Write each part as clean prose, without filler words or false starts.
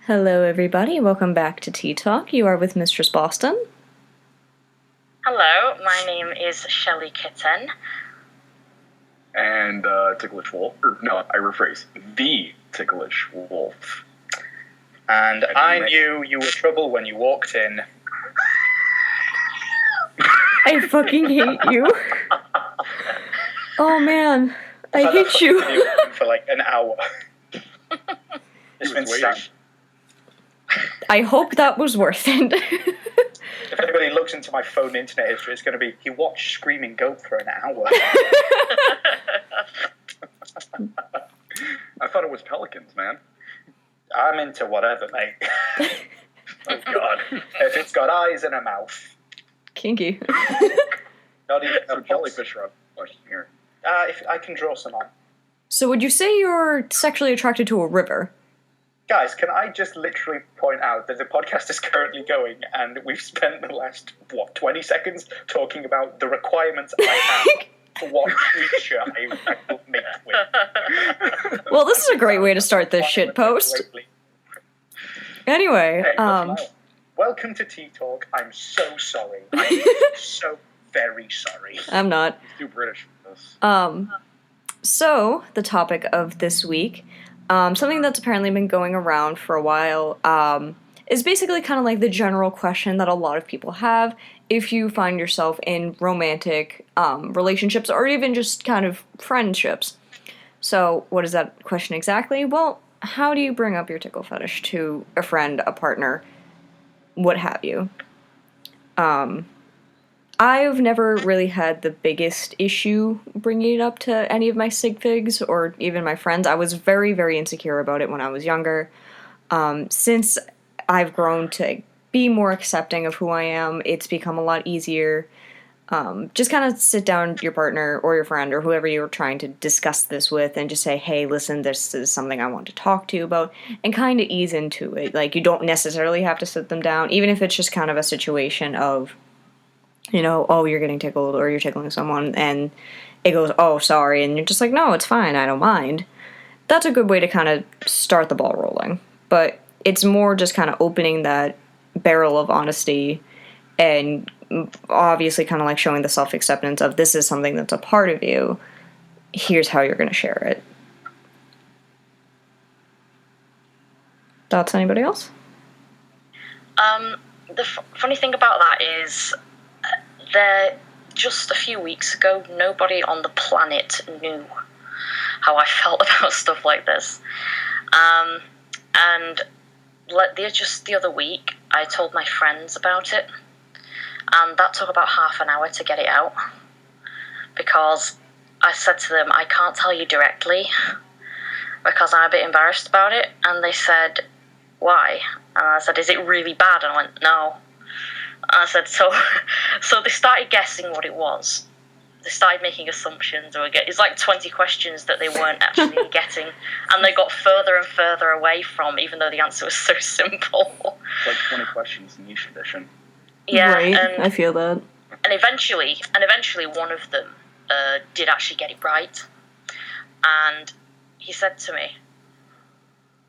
Hello, everybody. Welcome back to Tea Talk. You are with Mistress Boston. Hello, my name is Shelley Kitten. And Ticklish Wolf. No, I rephrase. The Ticklish Wolf. And I knew you were trouble when you walked in. I fucking hate you. Oh, man. I hate you. For like an hour. It's been sat. I hope that was worth it. If anybody looks into my phone internet history, it's going to be, he watched Screaming Goat for an hour. I thought it was pelicans, man. I'm into whatever, mate. Oh, God. If it's got eyes and a mouth. Kinky. Not even Some jellyfish are question here. If I can draw some on. So would you say you're sexually attracted to a river? Guys, can I just literally point out that the podcast is currently going and we've spent the last, 20 seconds talking about the requirements I have for what creature I will mate with. Well, this is a great way to start this shit post. Anyway, Hey, welcome to Tea Talk. I'm so sorry. I'm so very sorry. I'm not. It's too British for this. So, the topic of this week, something that's apparently been going around for a while, is basically kind of like the general question that a lot of people have if you find yourself in romantic relationships or even just kind of friendships. So, what is that question exactly? Well, how do you bring up your tickle fetish to a friend, a partner, what have you? I've never really had the biggest issue bringing it up to any of my sig figs or even my friends. I was very, very insecure about it when I was younger. Since I've grown to be more accepting of who I am, it's become a lot easier. Just kind of sit down with your partner or your friend or whoever you're trying to discuss this with and just say, hey, listen, this is something I want to talk to you about, and kind of ease into it. Like, you don't necessarily have to sit them down, even if it's just kind of a situation of, you know, oh, you're getting tickled or you're tickling someone, and it goes, oh, sorry, and you're just like, no, it's fine, I don't mind. That's a good way to kind of start the ball rolling. But it's more just kind of opening that barrel of honesty and obviously kind of like showing the self-acceptance of this is something that's a part of you. Here's how you're going to share it. Thoughts, anybody else? The funny thing about that is that just a few weeks ago, nobody on the planet knew how I felt about stuff like this. And just the other week, I told my friends about it, and that took about half an hour to get it out, because I said to them, I can't tell you directly, because I'm a bit embarrassed about it, and they said, why? And I said, is it really bad? And I went, no. And I said, so they started guessing what it was. They started making assumptions, it's like 20 questions that they weren't actually getting, and they got further and further away from, even though the answer was so simple. Like 20 questions in each edition. Yeah, right, I feel that. And eventually one of them did actually get it right, and he said to me,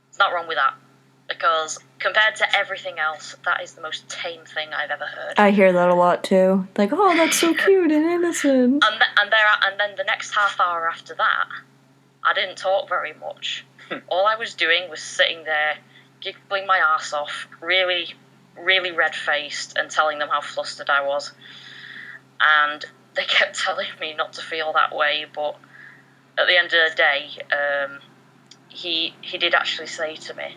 "It's not wrong with that, because compared to everything else, that is the most tame thing I've ever heard." I hear that a lot too. Like, oh, that's so cute and innocent. And then the next half hour after that, I didn't talk very much. All I was doing was sitting there, giggling my arse off, really, really red-faced, and telling them how flustered I was. And they kept telling me not to feel that way, but at the end of the day, he did actually say to me,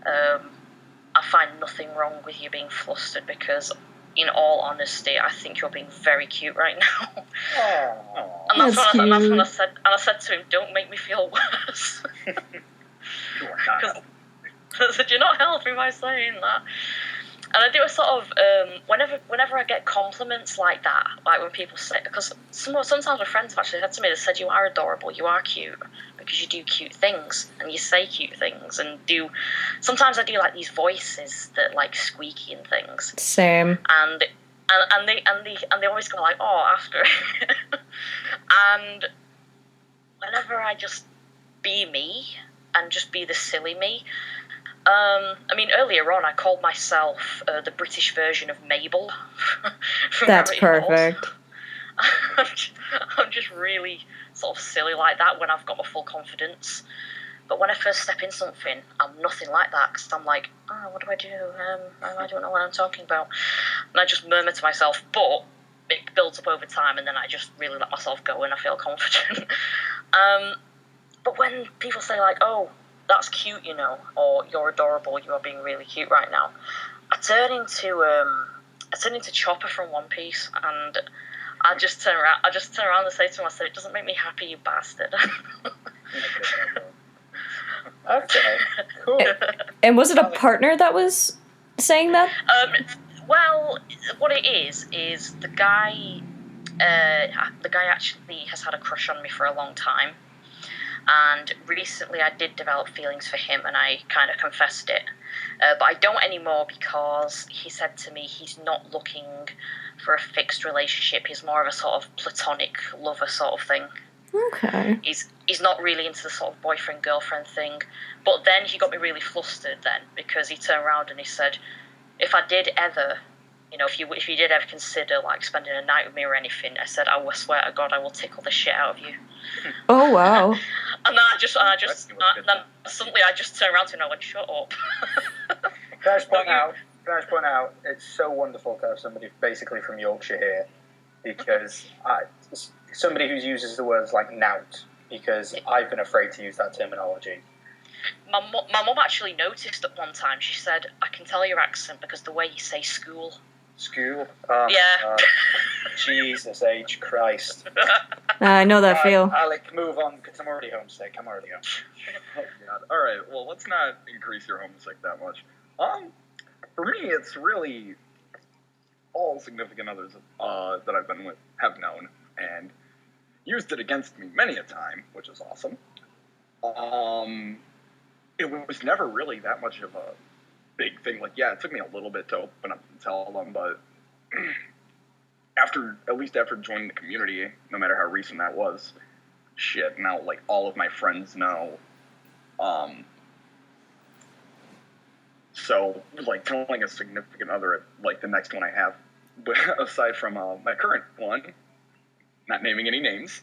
I find nothing wrong with you being flustered, because in all honesty, I think you're being very cute right now. Oh, and that's when I said to him, don't make me feel worse. Because you're not helping by saying that. And I do a sort of, whenever I get compliments like that, like when people say, because sometimes my friends have actually said to me, they said, you are adorable, you are cute, because you do cute things, and you say cute things, and sometimes I do like these voices that like squeaky and things. Same. And they always go like, oh, after it. And whenever I just be me, and just be the silly me, I mean, earlier on, I called myself the British version of Mabel. From That's Gravity Falls. perfect. I'm just really sort of silly like that when I've got my full confidence. But when I first step in something, I'm nothing like that, because I'm like, oh, what do I do? I don't know what I'm talking about. And I just murmur to myself, but it builds up over time, and then I just really let myself go and I feel confident. But when people say, like, oh, that's cute, you know, or you're adorable, you are being really cute right now, I turn into Chopper from One Piece, and I just turn around and say to myself, it doesn't make me happy, you bastard. Okay, cool. And was it a partner that was saying that? Well, what it is the guy actually has had a crush on me for a long time, and recently I did develop feelings for him, and I kind of confessed it. But I don't anymore, because he said to me he's not looking for a fixed relationship. He's more of a sort of platonic lover sort of thing. Okay. He's not really into the sort of boyfriend-girlfriend thing. But then he got me really flustered then, because he turned around and he said, if I did ever, you know, if you did ever consider, like, spending a night with me or anything, I said, I will swear to God I will tickle the shit out of you. Oh, wow. And then suddenly I just turned around to him and I went, shut up. Can I just point out, it's so wonderful to have somebody basically from Yorkshire here, because somebody who uses the words like nout, because I've been afraid to use that terminology. My mum actually noticed at one time. She said, I can tell your accent because the way you say school. School? Yeah. Jesus H. Christ. I know that feel. Alec, move on, because I'm already homesick. Oh, God. All right, well, let's not increase your homesick that much. For me, it's really all significant others that I've been with have known and used it against me many a time, which is awesome. It was never really that much of a big thing. Like, yeah, it took me a little bit to open up and tell them, but after joining the community, no matter how recent that was, shit, now, like, all of my friends know. So, like, telling a significant other, like, the next one I have, aside from my current one, not naming any names,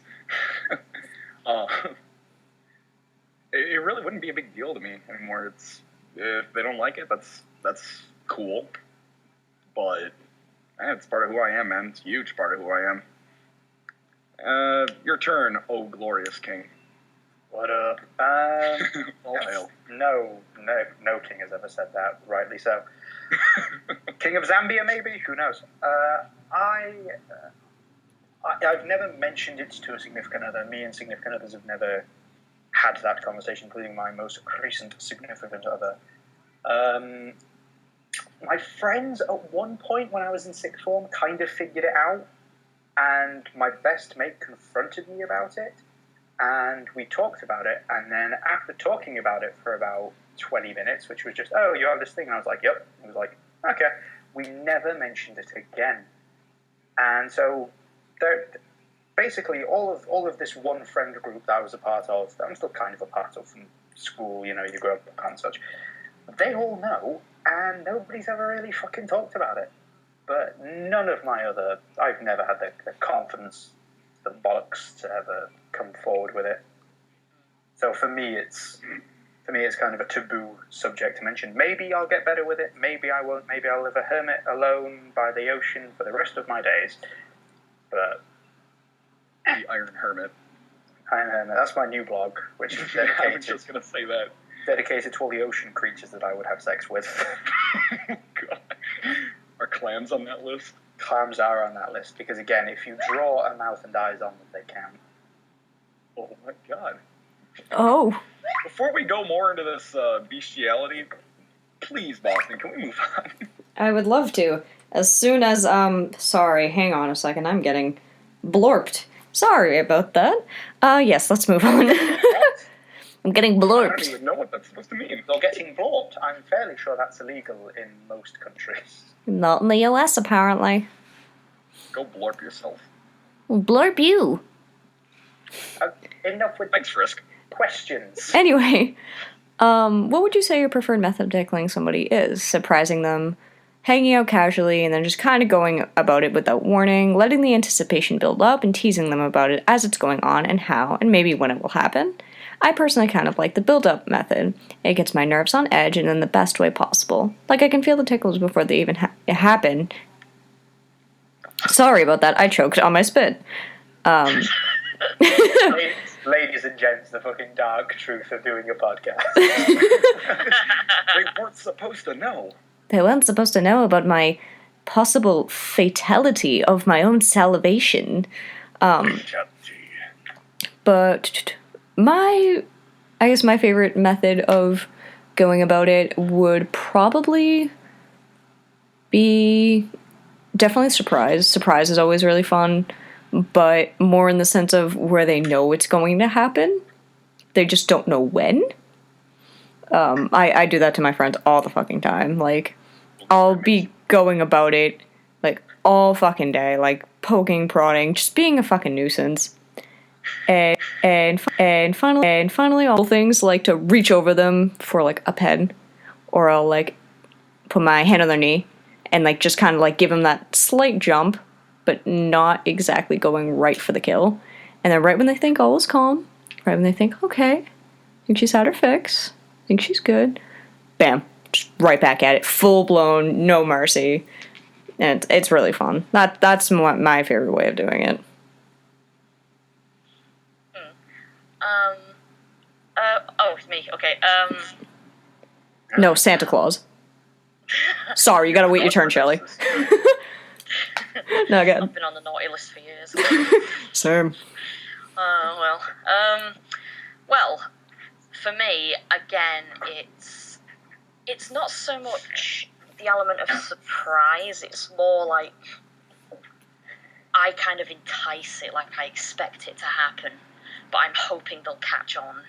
it really wouldn't be a big deal to me anymore. It's, if they don't like it, that's cool. But it's part of who I am, man. It's a huge part of who I am. Your turn, oh glorious king. What up? No king has ever said that, rightly so. King of Zambia, maybe? Who knows? I've never mentioned it to a significant other. Me and significant others have never had that conversation, including my most recent significant other. My friends at one point when I was in sixth form kind of figured it out, and my best mate confronted me about it, and we talked about it, and then after talking about it for about 20 minutes, which was just, oh, you have this thing, and I was like, yep. It was like, okay. We never mentioned it again. And so basically all of this one friend group that I was a part of, that I'm still kind of a part of from school, you know, you grow up and such, they all know, and nobody's ever really fucking talked about it. But none of my other, I've never had the confidence, the bollocks to ever come forward with it. So for me it's kind of a taboo subject to mention. Maybe I'll get better with it, maybe I won't, maybe I'll live a hermit alone by the ocean for the rest of my days. But the Iron Hermit. Iron Hermit, that's my new blog, which is dedicated, I was just going to say that. Dedicated to all the ocean creatures that I would have sex with. God. Are clams on that list? Clams are on that list, because again, if you draw a mouth and eyes on them, they count. Oh my God. Oh. Before we go more into this bestiality, please, Boston, can we move on? I would love to. As soon as, sorry, hang on a second, I'm getting blorped. Sorry about that. Yes, let's move on. I'm getting I don't blorped. even know what that's supposed to mean. So getting blorped, I'm fairly sure that's illegal in most countries. Not in the US, apparently. Go blorp yourself. Blorp you. Enough with Thanks, Frisk. questions. Anyway, What would you say your preferred method of tickling somebody is? Surprising them, hanging out casually, and then just kind of going about it without warning, letting the anticipation build up, and teasing them about it as it's going on and how, and maybe when it will happen? I personally kind of like the build-up method. It gets my nerves on edge and in the best way possible. Like I can feel the tickles before they even happen. Sorry about that, I choked on my spit. Ladies and gents, the fucking dark truth of doing a podcast. They weren't supposed to know. They weren't supposed to know about my possible fatality of my own salivation. But I guess my favorite method of going about it would probably be definitely surprise. Surprise is always really fun, but more in the sense of where they know it's going to happen. They just don't know when. I do that to my friends all the fucking time. Like, I'll be going about it, like, all fucking day, like, poking, prodding, just being a fucking nuisance. And finally, all things like to reach over them for, like, a pen, or I'll, like, put my hand on their knee, and, like, just kind of, like, give them that slight jump, but not exactly going right for the kill. And then right when they think all is calm, right when they think, okay, I think she's had her fix, I think she's good, bam, just right back at it, full blown, no mercy. And it's really fun. That's my favorite way of doing it. It's me. Okay. No, Santa Claus. Sorry, you gotta wait your turn, Shelley. No, I've again. been on the naughty list for years. Same. Well, for me, again, it's not so much the element of surprise. It's more like I kind of entice it, like I expect it to happen, but I'm hoping they'll catch on.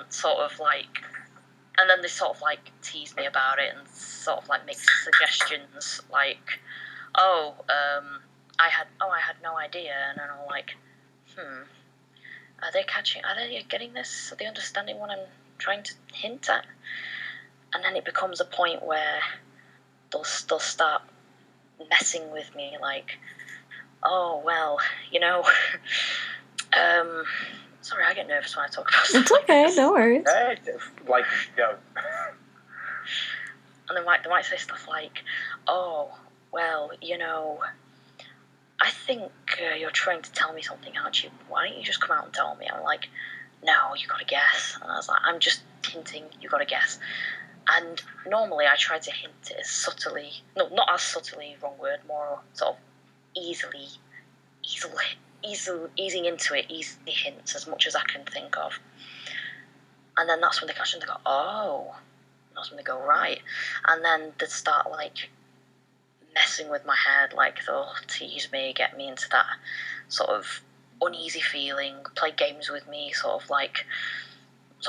Sort of like, and then they sort of like tease me about it and sort of like make suggestions like, I had no idea, and then I'm like, are they getting this? Are they understanding what I'm trying to hint at? And then it becomes a point where they'll start messing with me, like, sorry, I get nervous when I talk about stuff. It's okay, no worries. Like, go. And they might say stuff like, I think you're trying to tell me something, aren't you? Why don't you just come out and tell me? I'm like, no, you gotta guess. And I was like, I'm just hinting, you gotta guess. And normally I try to hint it as subtly, no, not as subtly, wrong word, more sort of easing into it, easy hints as much as I can think of. And then that's when they catch and they go, oh. That's when they go, right. And then they start, like, messing with my head, like they'll tease me, get me into that sort of uneasy feeling, play games with me, sort of like I'm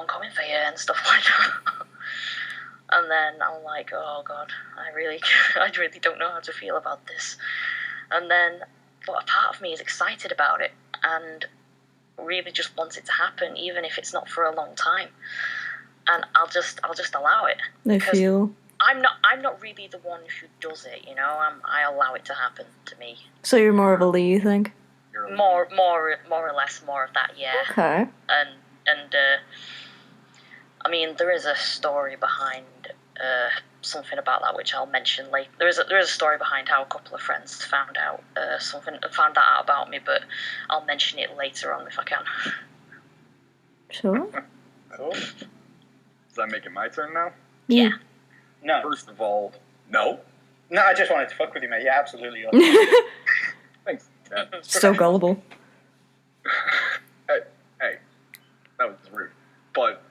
coming for you and stuff like that. And then I'm like, oh god, I really don't know how to feel about this. And then, but a part of me is excited about it and really just wants it to happen, even if it's not for a long time. And I'll just allow it. I feel. I'm not really the one who does it, you know. I allow it to happen to me. So you're more of a Lee, you think? More or less, more of that, yeah. Okay. And I mean, there is a story behind something about that which I'll mention later. There is a story behind how a couple of friends found that out about me, but I'll mention it later on if I can. Sure. Cool. Does that make it my turn now? Yeah. No. First of all, no. No, I just wanted to fuck with you, mate. Yeah, absolutely. Thanks. Yeah. So gullible. Hey, that was rude. But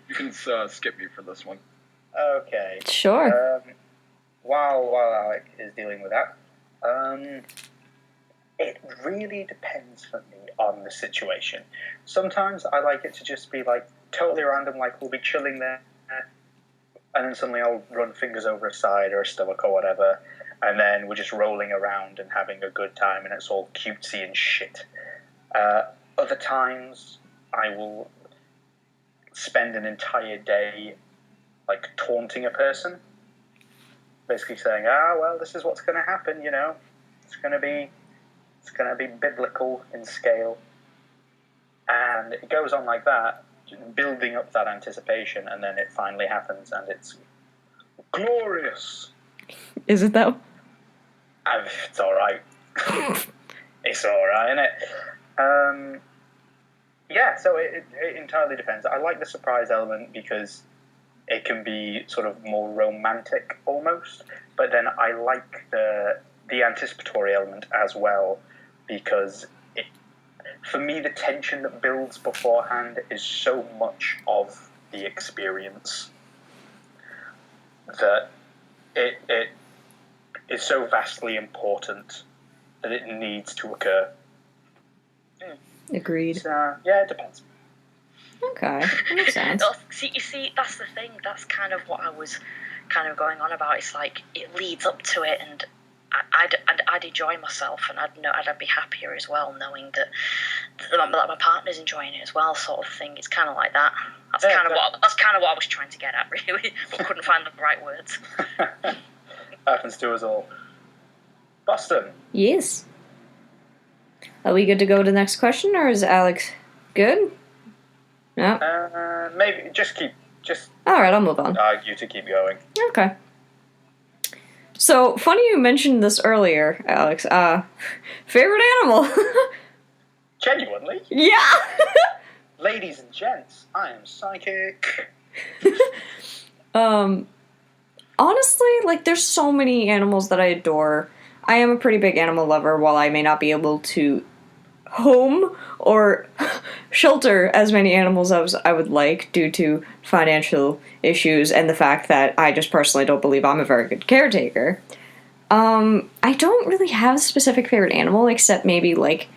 you can skip me for this one. Okay. Sure. While Alec is dealing with that, it really depends for me on the situation. Sometimes I like it to just be like totally random, like we'll be chilling there, and then suddenly I'll run fingers over a side or a stomach or whatever, and then we're just rolling around and having a good time, and it's all cutesy and shit. Other times, I will spend an entire day like taunting a person, basically saying, well, this is what's going to happen, you know. It's going to be biblical in scale. And it goes on like that, building up that anticipation, and then it finally happens, and it's glorious. Is it though? It's all right. It's all right, isn't it? Yeah, so it entirely depends. I like the surprise element because it can be sort of more romantic almost, but then I like the anticipatory element as well because for me, the tension that builds beforehand is so much of the experience that it is so vastly important that it needs to occur. Agreed. So, yeah, it depends. Okay, that makes sense. You see, that's the thing. That's kind of what I was kind of going on about. It's like it leads up to it, and I'd enjoy myself, and I'd be happier as well, knowing that my partner's enjoying it as well, sort of thing. It's kind of like that. That's kind of what I was trying to get at, really, but couldn't find the right words. Happens to us all. Boston. Yes. Are we good to go to the next question, or is Alex good? No. Maybe just All right, I'll move on. argue to keep going. Okay. So, funny you mentioned this earlier, Alex. Favorite animal? Genuinely, Yeah! ladies and gents, I am psychic. Honestly, like, there's so many animals that I adore. I am a pretty big animal lover, while I may not be able to home or shelter as many animals as I would like due to financial issues and the fact that I just personally don't believe I'm a very good caretaker. I don't really have a specific favorite animal except maybe like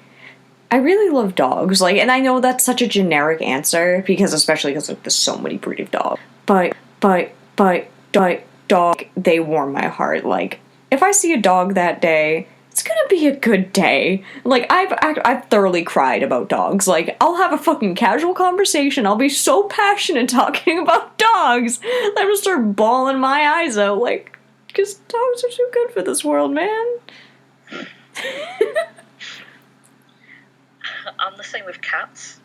I really love dogs. Like, and I know that's such a generic answer especially because like, there's so many breed of dogs. But dog, they warm my heart. Like, if I see a dog that day, it's gonna be a good day. Like, I've thoroughly cried about dogs. Like, I'll have a fucking casual conversation. I'll be so passionate talking about dogs that I'm gonna start bawling my eyes out. Like, because dogs are too good for this world, man. I'm the same with cats.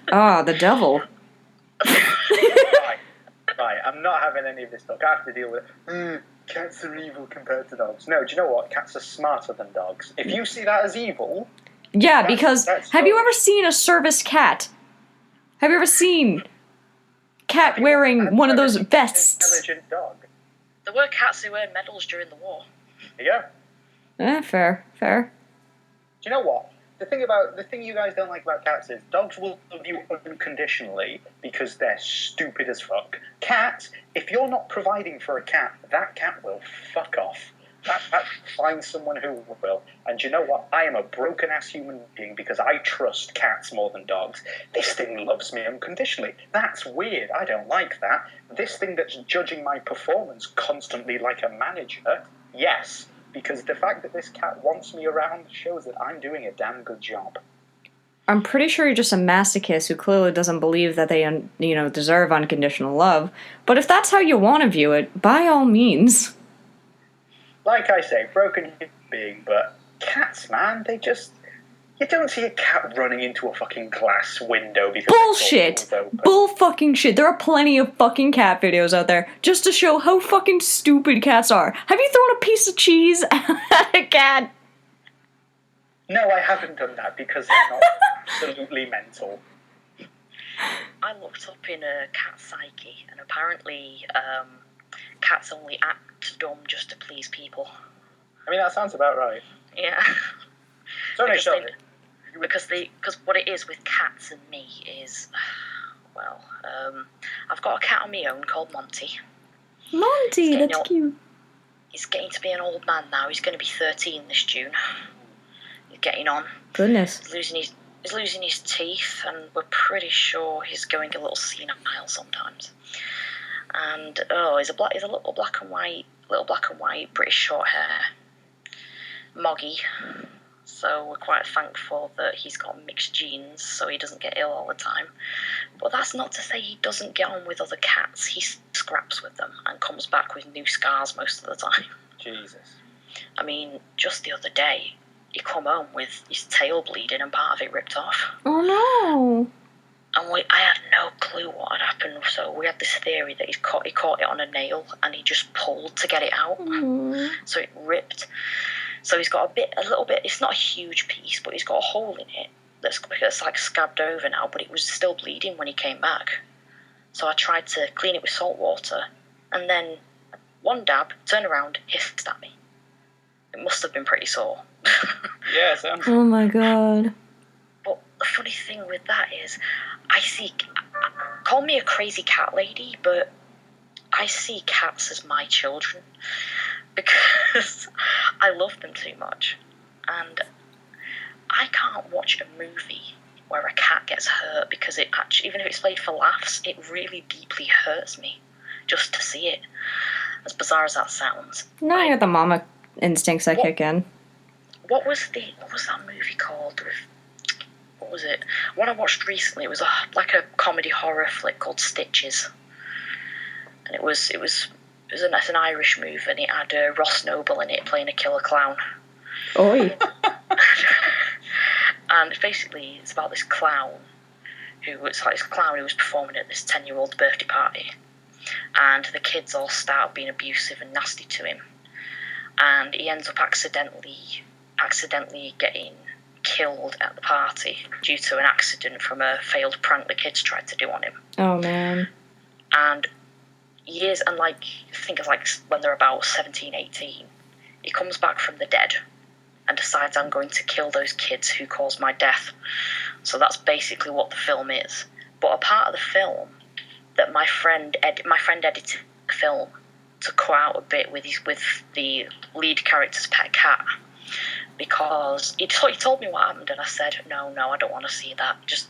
The devil. Right, I'm not having any of this talk. I have to deal with it. Cats are evil compared to dogs. No, do you know what? Cats are smarter than dogs. If you see that as evil... Yeah, because have you ever seen a service cat? Have you ever seen cat wearing one of those vests? Intelligent dog. There were cats who earned medals during the war. Yeah. Fair. Do you know what? The thing you guys don't like about cats is dogs will love you unconditionally because they're stupid as fuck. Cats, if you're not providing for a cat, that cat will fuck off. That finds someone who will. And you know what? I am a broken ass human being because I trust cats more than dogs. This thing loves me unconditionally. That's weird. I don't like that. This thing that's judging my performance constantly like a manager, yes. Because the fact that this cat wants me around shows that I'm doing a damn good job. I'm pretty sure you're just a masochist who clearly doesn't believe that they, deserve unconditional love. But if that's how you want to view it, by all means. Like I say, broken human being, but cats, man, they just... You don't see a cat running into a fucking glass window because bullshit! Bull fucking shit. There are plenty of fucking cat videos out there just to show how fucking stupid cats are. Have you thrown a piece of cheese at a cat? No, I haven't done that because they're not absolutely mental. I looked up in a cat psyche, and apparently cats only act dumb just to please people. I mean, that sounds about right. Yeah. Because what it is with cats and me is, well, I've got a cat on my own called Monty. Monty, that's cute. He's getting to be an old man now. He's going to be 13 this June. He's getting on. Goodness. He's losing his teeth, and we're pretty sure he's going a little senile sometimes. And he's a little black and white British short hair, moggy. so we're quite thankful that he's got mixed genes, so he doesn't get ill all the time. But that's not to say he doesn't get on with other cats. He scraps with them and comes back with new scars most of the time. Jesus. I mean, just the other day, he come home with his tail bleeding and part of it ripped off. Oh no. And I had no clue what had happened, so we had this theory that he caught it on a nail and he just pulled to get it out. Mm. So it ripped. So he's got a little bit, it's not a huge piece, but he's got a hole in it that's like scabbed over now, but it was still bleeding when he came back. So I tried to clean it with salt water, and then one dab, turned around, hissed at me. It must have been pretty sore. Yeah, sounds. Oh my god. But the funny thing with that is, call me a crazy cat lady, but I see cats as my children because I love them too much. And I can't watch a movie where a cat gets hurt because it actually, even if it's played for laughs, it really deeply hurts me just to see it. As bizarre as that sounds. Now I got the mama instincts that kick in. What was that movie called? What was it? One I watched recently. It was like a comedy horror flick called Stitches, and it was an Irish movie, and it had Ross Noble in it playing a killer clown. Oi. And basically, it's about this clown who was performing at this 10-year-old birthday party, and the kids all start being abusive and nasty to him, and he ends up accidentally getting killed at the party due to an accident from a failed prank the kids tried to do on him. Oh man. And I think it's like when they're about 17, 18, he comes back from the dead and decides, I'm going to kill those kids who caused my death. So that's basically what the film is. But a part of the film that my friend edited the film to cut out a bit with the lead character's pet cat, because he told me what happened, and I said, no, I don't want to see that. Just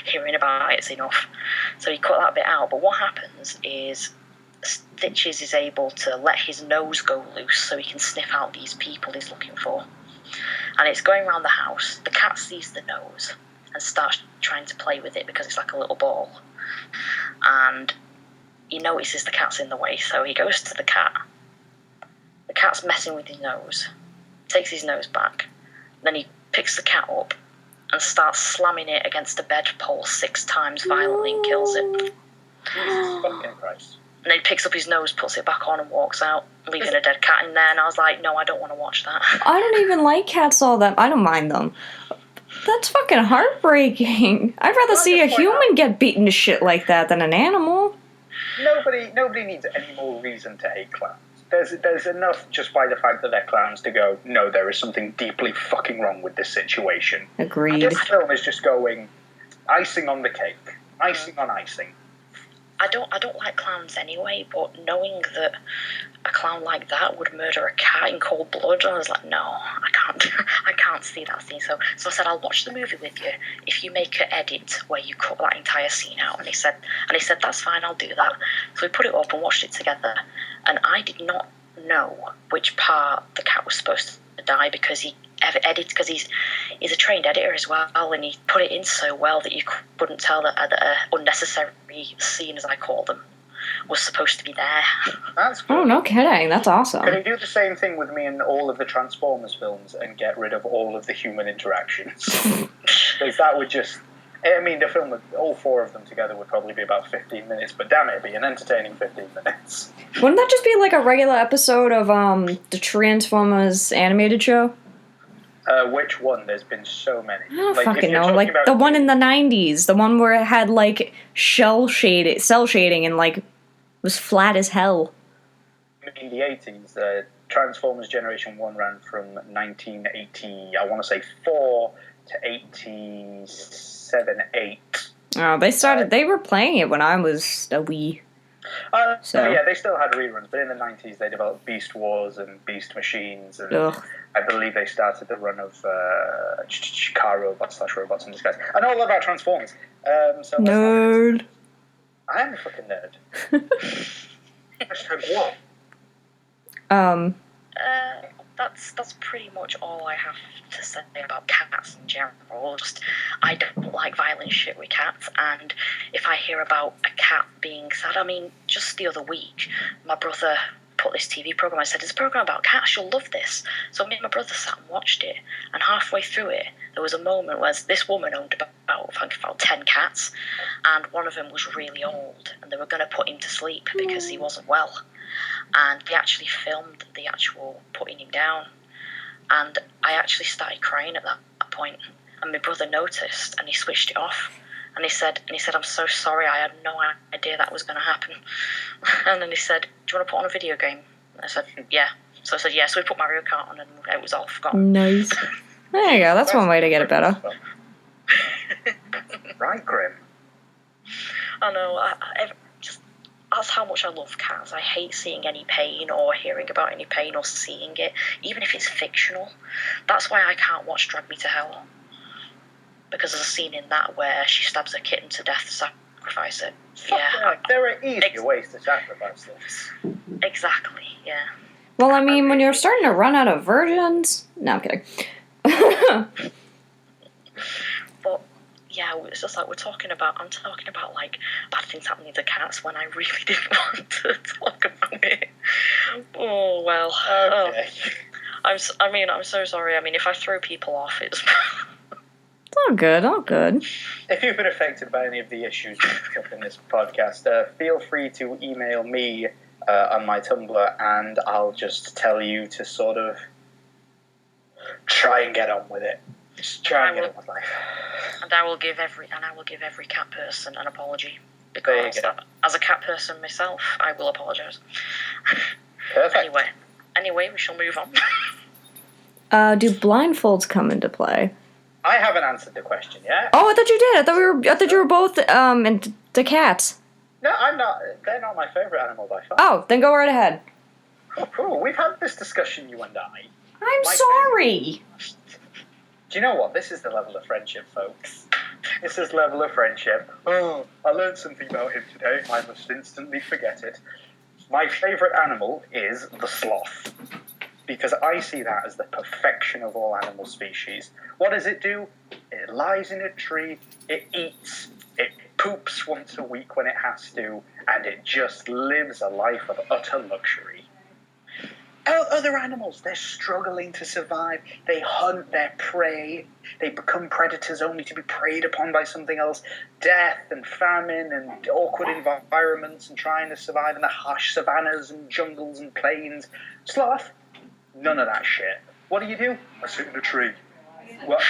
hearing about it's enough. So he cut that bit out. But what happens is Stitches is able to let his nose go loose so he can sniff out these people he's looking for. And it's going around the house. The cat sees the nose and starts trying to play with it because it's like a little ball. And he notices the cat's in the way, so he goes to the cat. The cat's messing with his nose, takes his nose back, then he picks the cat up and starts slamming it against a bedpost 6 times violently and kills it. Jesus fucking Christ. And then he picks up his nose, puts it back on and walks out, leaving a dead cat in there, and I was like, no, I don't want to watch that. I don't even like cats all that. I don't mind them. That's fucking heartbreaking. I'd rather see a human get beaten to shit like that than an animal. Nobody needs any more reason to hate clowns. There's enough just by the fact that they're clowns to go, no, there is something deeply fucking wrong with this situation. Agreed. This film is just going icing on the cake, icing on icing. I don't like clowns anyway, but knowing that a clown like that would murder a cat in cold blood, I was like, no, I can't see that scene. So I said, I'll watch the movie with you if you make an edit where you cut that entire scene out. And he said, that's fine, I'll do that. So we put it up and watched it together, and I did not know which part the cat was supposed to die because he's a trained editor as well, and he put it in so well that you couldn't tell that unnecessary scene, as I call them, was supposed to be there. That's good. Oh, no kidding. That's awesome. Can he do the same thing with me in all of the Transformers films and get rid of all of the human interactions? Because that would just... I mean, the film, all 4 of them together would probably be about 15 minutes, but damn it, it'd be an entertaining 15 minutes. Wouldn't that just be like a regular episode of the Transformers animated show? Which one? There's been so many. I don't fucking know. Like the one in the 90s, the one where it had like cell shading and like was flat as hell. In the 80s, the Transformers Generation 1 ran from 1980, I want to say 4 to 87, 8. Oh, they were playing it when I was a wee. So yeah, they still had reruns, but in the 90s they developed Beast Wars and Beast Machines, and I believe they started the run of car robots / robots in disguise. I know a lot about Transformers. So nerd. I am a fucking nerd. Hashtag what? that's pretty much all I have to say about cats in general. Just, I don't like violent shit with cats, and if I hear about a cat being sad, I mean, just the other week, my brother put this TV program. I said, "It's a program about cats. You'll love this." So me and my brother sat and watched it, and halfway through it, there was a moment where this woman owned about 10 cats, and one of them was really old, and they were going to put him to sleep because he wasn't well. And they actually filmed the actual putting him down, and I actually started crying at that point, and my brother noticed, and he switched it off, and he said, "I'm so sorry, I had no idea that was going to happen." And then he said, "Do you want to put on a video game?" And I said, "Yeah." So I said, "Yeah." So we put Mario Kart on, and it was all forgotten. Nice. There you go. That's one way to get it better. Right, Grim. I know. Just that's how much I love cats. I hate seeing any pain or hearing about any pain or seeing it, even if it's fictional. That's why I can't watch Drag Me to Hell, because there's a scene in that where she stabs a kitten to death to sacrifice it. Yeah, there are easier ways to sacrifice this. Exactly. Yeah. Well, I mean, when you're starting to run out of virgins... No, I'm kidding. But yeah, it's just like I'm talking about like bad things happening to cats when I really didn't want to talk about it. Oh well. Okay. I'm so sorry. I mean, if I throw people off, it's All good, all good. If you've been affected by any of the issues we discussed in this podcast, feel free to email me on my Tumblr, and I'll just tell you to sort of try and get on with it. Just try and get on with life. And I will give every cat person an apology, because as a cat person myself, I will apologise. Perfect. Anyway, we shall move on. Do blindfolds come into play? I haven't answered the question yet. Oh, I thought you did. I thought you were both into cats. No, I'm not. They're not my favourite animal by far. Oh, then go right ahead. Oh, we've had this discussion, you and I. I'm sorry. Do you know what? This is the level of friendship, folks. This is level of friendship. Oh, I learned something about him today. I must instantly forget it. My favourite animal is the sloth, because I see that as the perfection of all animal species. What does it do? It lies in a tree, it eats, it poops once a week when it has to, and it just lives a life of utter luxury. Other animals, they're struggling to survive. They hunt their prey. They become predators only to be preyed upon by something else. Death and famine and awkward environments and trying to survive in the harsh savannas and jungles and plains. Sloth, none of that shit. What do? I sit in a tree. What?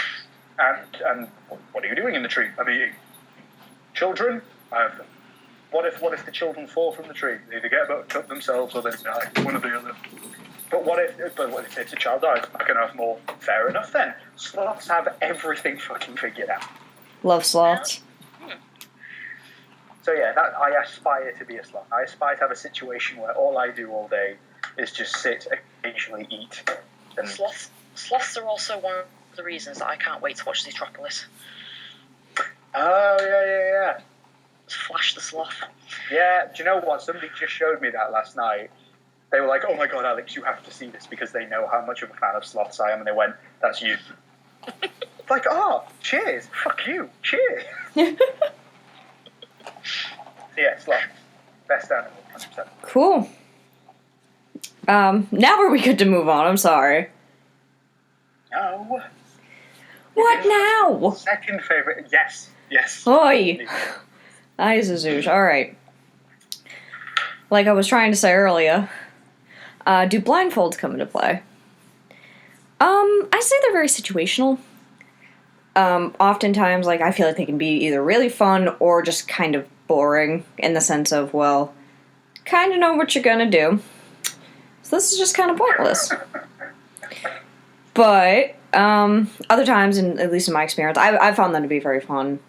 And what are you doing in the tree? I'm eating. Children? I have them. What if the children fall from the tree? They either get up themselves or they die. One or the other. But what if the child dies? I can have more. Fair enough then. Sloths have everything fucking figured out. Love sloths. So yeah, I aspire to be a sloth. I aspire to have a situation where all I do all day is just sit, occasionally eat. And Sloths are also one of the reasons that I can't wait to watch Zootropolis. Oh, yeah. Flash the sloth. Yeah, do you know what? Somebody just showed me that last night. They were like, "Oh my god, Alex, you have to see this," because they know how much of a fan of sloths I am, and they went, "That's you." Like, oh, cheers. Fuck you. Cheers. Yeah, sloth. Best animal, 100%. Cool. Now are we good to move on? I'm sorry. No. What now? Second favourite. Yes. Oi. Eyes Azouge. Alright. Like I was trying to say earlier, do blindfolds come into play? I say they're very situational. Oftentimes, like, I feel like they can be either really fun or just kind of boring in the sense of, well, kind of know what you're gonna do. So this is just kind of pointless. But, other times, and at least in my experience, I found them to be very fun.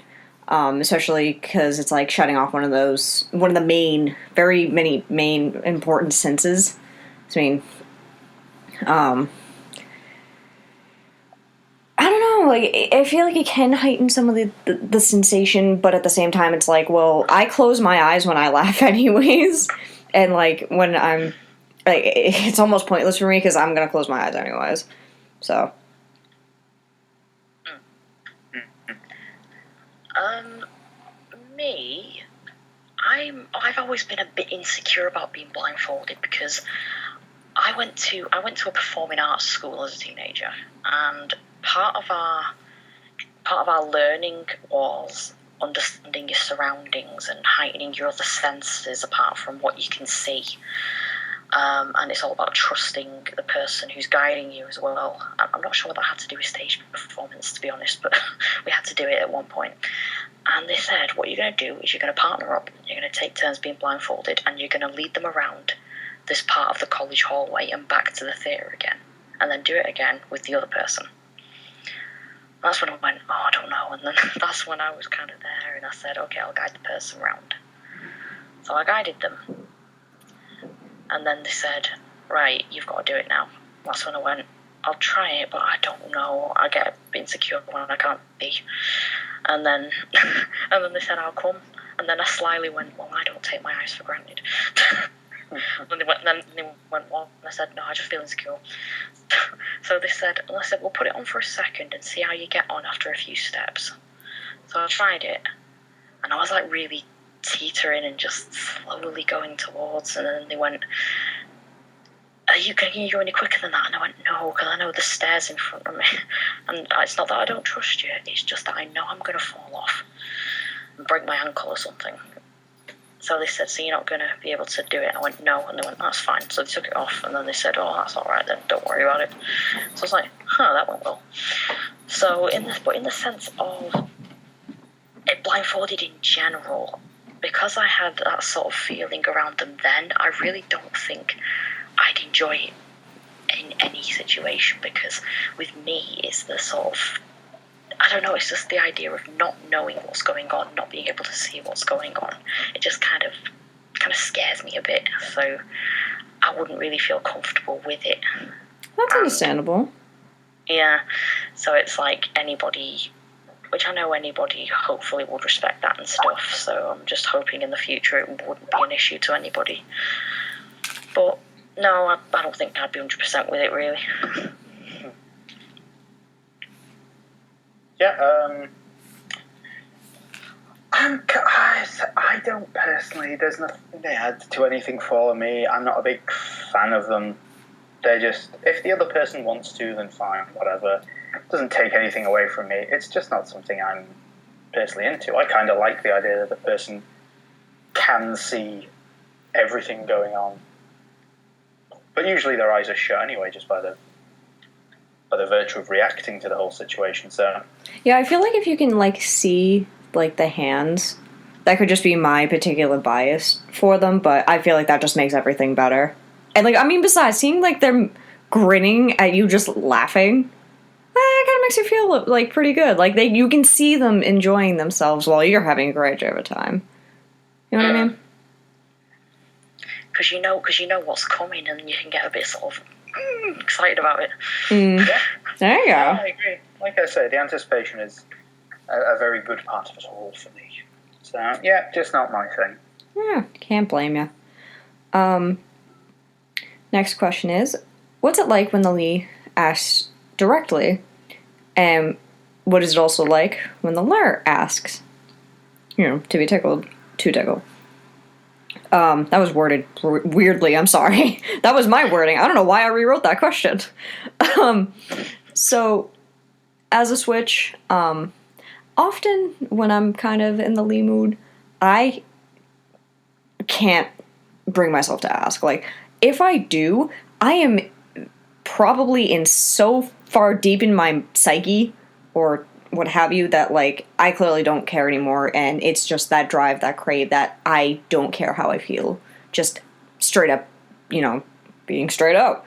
Especially because it's like shutting off one of the very many main important senses. I mean, I don't know, like, I feel like it can heighten some of the sensation, but at the same time it's like, well, I close my eyes when I laugh anyways, and like, when I'm like, it's almost pointless for me because I'm going to close my eyes anyways. So. Me, I've always been a bit insecure about being blindfolded because I went to a performing arts school as a teenager, and part of our learning was understanding your surroundings and heightening your other senses apart from what you can see. And it's all about trusting the person who's guiding you as well. I'm not sure what that had to do with stage performance, to be honest, but we had to do it at one point. And they said, what you're going to do is you're going to partner up, you're going to take turns being blindfolded, and you're going to lead them around this part of the college hallway and back to the theatre again, and then do it again with the other person. That's when I went, oh, I don't know, and then that's when I was kind of there, and I said, okay, I'll guide the person around. So I guided them. And then they said, right, you've got to do it now. That's when I went, I'll try it, but I don't know. I get a bit insecure when I can't be. And then they said, I'll come. And then I slyly went, well, I don't take my eyes for granted. And they went, well, and I said, no, I just feel insecure. So they said, well, put it on for a second and see how you get on after a few steps. So I tried it, and I was like really teetering and just slowly going towards, and then they went, can you go any quicker than that? And I went, no, because I know the stairs in front of me, and it's not that I don't trust you, it's just that I know I'm going to fall off and break my ankle or something. So they said, so you're not going to be able to do it? And I went, no, and they went, that's fine. So they took it off, and then they said, oh, that's all right then, don't worry about it. So I was like, that went well. So in the sense of it blindfolded in general, because I had that sort of feeling around them then, I really don't think I'd enjoy it in any situation, because with me it's the sort of, I don't know, it's just the idea of not knowing what's going on, not being able to see what's going on. It just kind of scares me a bit, so I wouldn't really feel comfortable with it. That's understandable. Yeah, so it's like anybody, which I know anybody hopefully would respect that and stuff, so I'm just hoping in the future it wouldn't be an issue to anybody. But no, I don't think I'd be 100% with it, really. Yeah, I don't personally, there's nothing they add to anything for me. I'm not a big fan of them. They're just, if the other person wants to, then fine, whatever. It doesn't take anything away from me. It's just not something I'm personally into. I kind of like the idea that the person can see everything going on. But usually their eyes are shut anyway, just by the virtue of reacting to the whole situation. So yeah, I feel like if you can like see like the hands, that could just be my particular bias for them, but I feel like that just makes everything better. And like, I mean, besides seeing like them grinning at you just laughing, that kind of makes you feel like pretty good. Like you can see them enjoying themselves while you're having a great joy of a time. You know what I mean? Because you know what's coming, and you can get a bit sort of excited about it. Yeah. There you go. Yeah, I agree. Like I say, the anticipation is a very good part of it all for me. So yeah, just not my thing. Yeah, can't blame you. Next question is, what's it like when the Lee asks directly, and what is it also like when the Ler asks? You know, to be tickled, to tickle. That was worded weirdly, I'm sorry. That was my wording. I don't know why I rewrote that question. So, as a switch, often when I'm kind of in the Lee mood, I can't bring myself to ask. Like, if I do, I am probably in so far deep in my psyche, or what have you, that like I clearly don't care anymore, and it's just that drive, that crave, that I don't care how I feel, just straight up, you know, being straight up.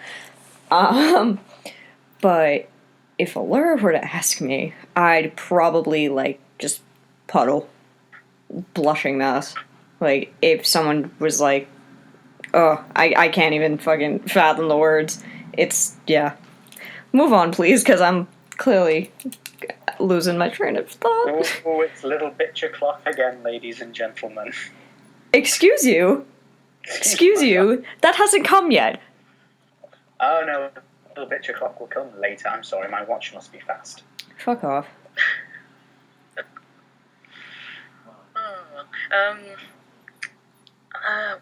But if a lure were to ask me, I'd probably like just puddle, blushing mess. Like if someone was like, oh, I can't even fucking fathom the words. It's, yeah. Move on, please, because I'm clearly losing my train of thought. Oh, it's little bitch o'clock again, ladies and gentlemen. Excuse you? Excuse you? That hasn't come yet. Oh no, the bitch clock will come later. I'm sorry, my watch must be fast. Fuck off.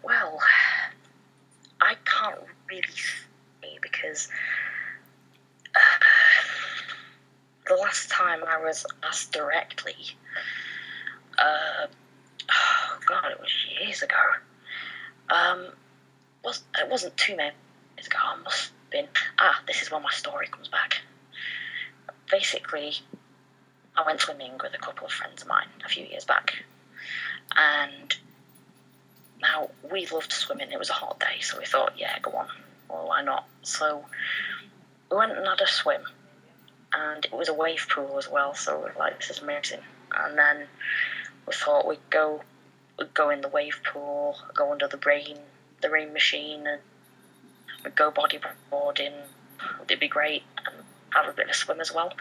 Well, I can't really say because the last time I was asked directly, oh god, it was years ago. It wasn't too many years ago. It must have been. This is when my story comes back. Basically, I went swimming with a couple of friends of mine a few years back, and now we loved swimming. It was a hot day, so we thought, yeah, go on. Well, why not? So we went and had a swim, and it was a wave pool as well. So we were like, this is amazing. And then we thought we'd go in the wave pool, go under the rain machine, and we'd go bodyboarding. It'd be great, and have a bit of swim as well.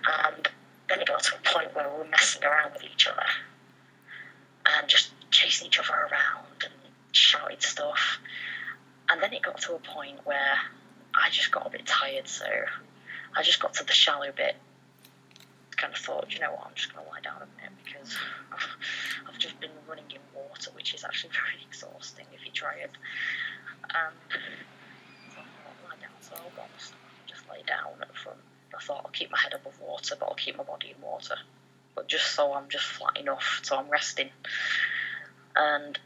And then it got to a point where we were messing around with each other and just chasing each other around and shouting stuff. And then it got to a point where I just got a bit tired, so I just got to the shallow bit. Kind of thought, you know what, I'm just going to lie down a minute because I've just been running in water, which is actually very exhausting if you try it. And so I thought, lie down, so I'll go and just lay down at the front. I thought I'll keep my head above water, but I'll keep my body in water. But just so I'm just flat enough, so I'm resting. And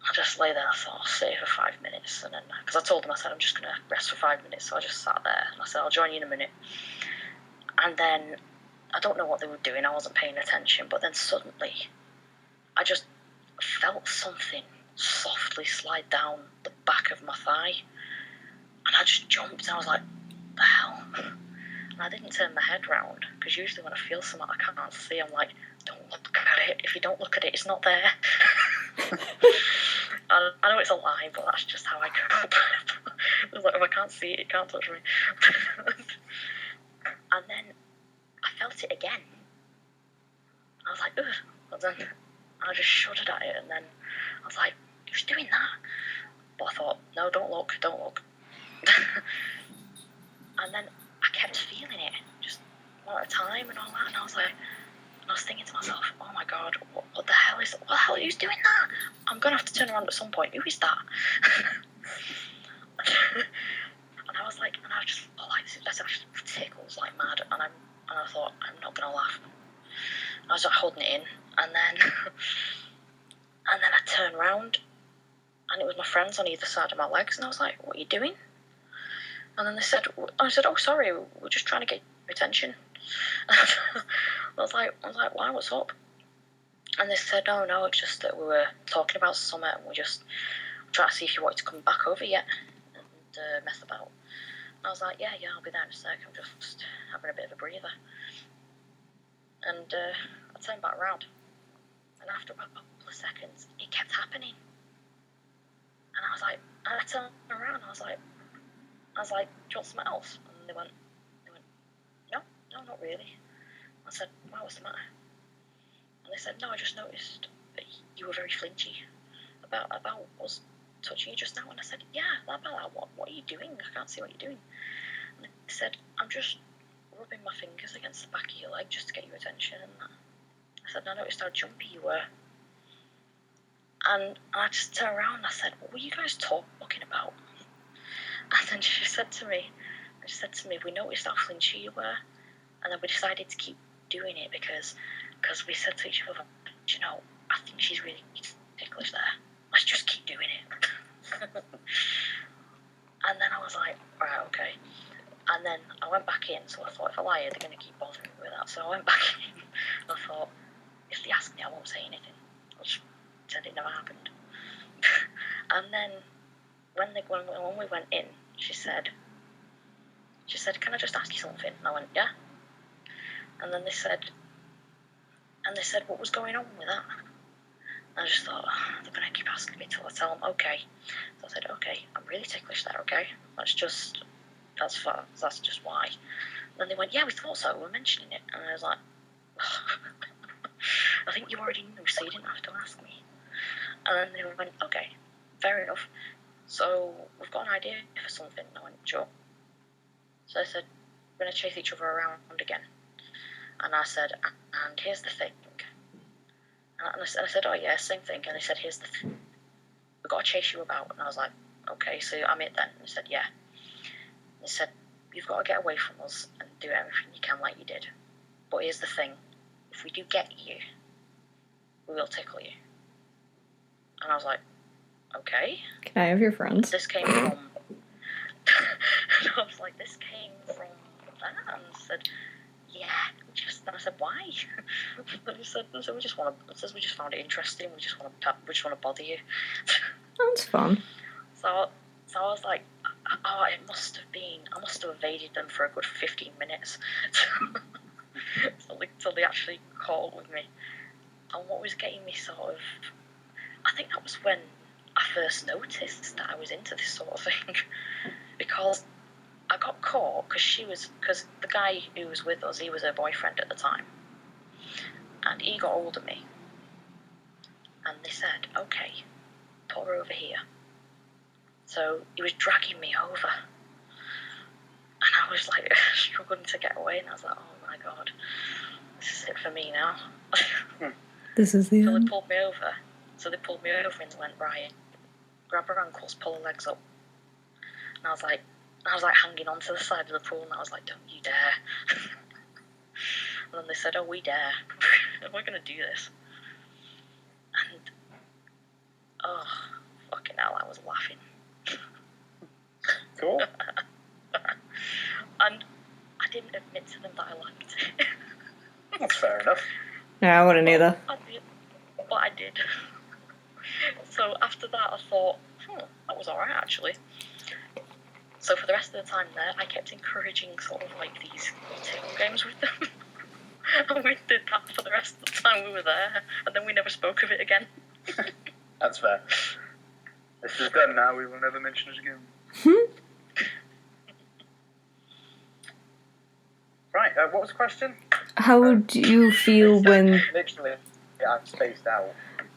I just lay there. I thought I'll sit for 5 minutes, and then because I told them, I said I'm just gonna rest for 5 minutes, so I just sat there and I said I'll join you in a minute. And then I don't know what they were doing. I wasn't paying attention, but then suddenly I just felt something softly slide down the back of my thigh, and I just jumped. And I was like, "The hell!" And I didn't turn my head round because usually when I feel something I can't see, I'm like, "Don't look at it. If you don't look at it, it's not there." I know it's a lie, but that's just how I cope. It was like, if I can't see it, it can't touch me. And then I felt it again. And I was like, ugh. And then I just shuddered at it, and then I was like, who's doing that? But I thought, no, don't look. And then I kept feeling it, just one at a time and all that, and I was thinking to myself, oh my god, what the hell is that? What the hell, who's doing that? I'm going to have to turn around at some point. Who is that? And I was like, and I just thought, like, this actually tickles like mad, and I thought, I'm not going to laugh. I was like holding it in, and then I turned around, and it was my friends on either side of my legs, and I was like, what are you doing? And then I said, oh, sorry, we're just trying to get your attention. I was like, why, what's up? And they said, no, it's just that we were talking about something, and we just trying to see if you wanted to come back over yet and mess about. And I was like, yeah, I'll be there in a sec, I'm just having a bit of a breather. And I turned back around, and after about a couple of seconds, it kept happening. And I was like, and I turned around, and I was like, do you want something else? And they went, no, not really. I said, wow, what's the matter? And they said, no, I just noticed that you were very flinchy about us touching you just now. And I said, yeah, about that. What are you doing? I can't see what you're doing. And they said, I'm just rubbing my fingers against the back of your leg just to get your attention. And I said, I noticed how jumpy you were. And I just turned around and I said, what were you guys talking about? And then she said to me, we noticed how flinchy you were, and then we decided to keep doing it because we said to each other, you know, I think she's really ticklish there. Let's just keep doing it. And then I was like, right, okay. And then I went back in, so I thought, if I lie here, they're going to keep bothering me with that. So I went back in, and I thought, if they ask me, I won't say anything. I'll just pretend it never happened. And then when we went in, she said, can I just ask you something? And I went, yeah. And then they said, what was going on with that? And I just thought, they're going to keep asking me till I tell them, okay. So I said, okay, I'm really ticklish there, okay? That's just why. And then they went, yeah, we thought so, we were mentioning it. And I was like, I think you already knew, so you didn't have to ask me. And then they went, okay, fair enough. So we've got an idea for something. And I went, sure. So I said, we're going to chase each other around again. And I said, and here's the thing. And I said, oh yeah, same thing. And he said, here's the thing. We've got to chase you about. And I was like, okay, so I'm it then. And he said, yeah. And he said, you've got to get away from us and do everything you can like you did. But here's the thing. If we do get you, we will tickle you. And I was like, okay. Can I have your friends? This came from... and I was like, this came from that. And I said, yeah. And I said, why? And he said, we just found it interesting. We just want to bother you. That's fun. So I was like, oh, I must have evaded them for a good 15 minutes. Till they actually caught up with me. And what was getting me sort of... I think that was when I first noticed that I was into this sort of thing. Because I got caught because the guy who was with us, he was her boyfriend at the time. And he got hold of me. And they said, okay, put her over here. So he was dragging me over. And I was like struggling to get away. And I was like, oh my God, this is it for me now. This is the So end. they pulled me over. And went, right, grab her ankles, pull her legs up. And I was like hanging on to the side of the pool, and I was like, don't you dare. And then they said, oh, we dare. We're going to do this. And, oh, fucking hell, I was laughing. Cool. And I didn't admit to them that I liked it. That's fair enough. Yeah, I wouldn't either. But I did. So after that, I thought, that was alright, actually. So for the rest of the time there, I kept encouraging sort of like these tickle games with them. And we did that for the rest of the time we were there, and then we never spoke of it again. That's fair. This is done now, we will never mention it again. Right, what was the question? How do you feel when... Literally, I've spaced out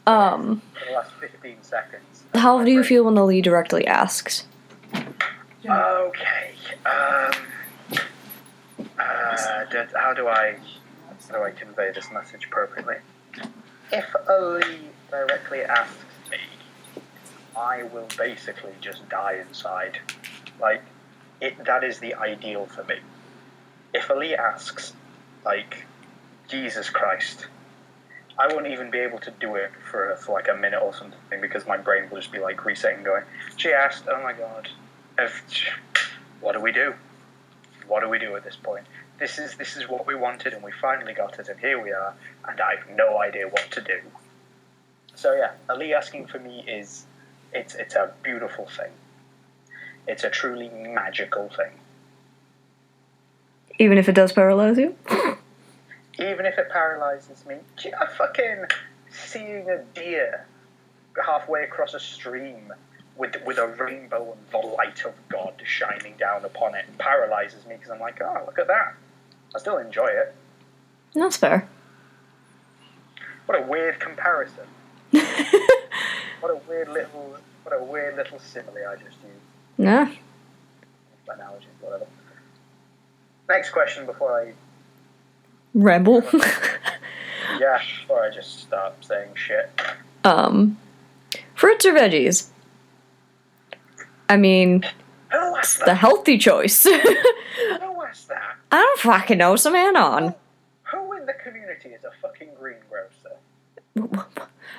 Um... for the last 15 seconds. How do you feel when the lead directly asks? Okay. How do I convey this message appropriately? If a lead directly asks me, I will basically just die inside. Like, that is the ideal for me. If Ali asks, like, Jesus Christ, I won't even be able to do it for like a minute or something, because my brain will just be like resetting, going, she asked, oh my God, what do we do? What do we do at this point? This is what we wanted, and we finally got it, and here we are, and I have no idea what to do. So yeah, Ali asking for me it's a beautiful thing. It's a truly magical thing. Even if it does paralyze you? Even if it paralyzes me, fucking seeing a deer halfway across a stream with a rainbow and the light of God shining down upon it paralyzes me, because I'm like, oh, look at that. I still enjoy it. That's fair. What a weird comparison. What a weird little simile I just used. Nah. Analogy, whatever. Next question before I... Rebel. Yeah, before I just start saying shit. Fruits or veggies? I mean, Who asked the that? healthy choice. Who asked that? I don't fucking know, some anon. Who in the community is a fucking greengrocer?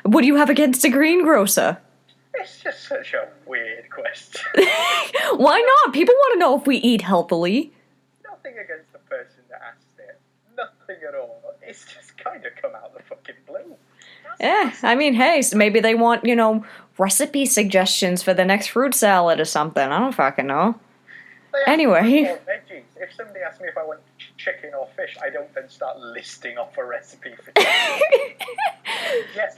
What do you have against a greengrocer? It's just such a weird question. Why not? People want to know if we eat healthily. Nothing against the person that asked it. Nothing at all. It's just kind of come out the fucking blue. Yeah, I mean, hey, so maybe they want, recipe suggestions for the next fruit salad or something. I don't fucking know. Anyway. Veggies. If somebody asks me if I want chicken or fish, I don't then start listing off a recipe for chicken. Yes,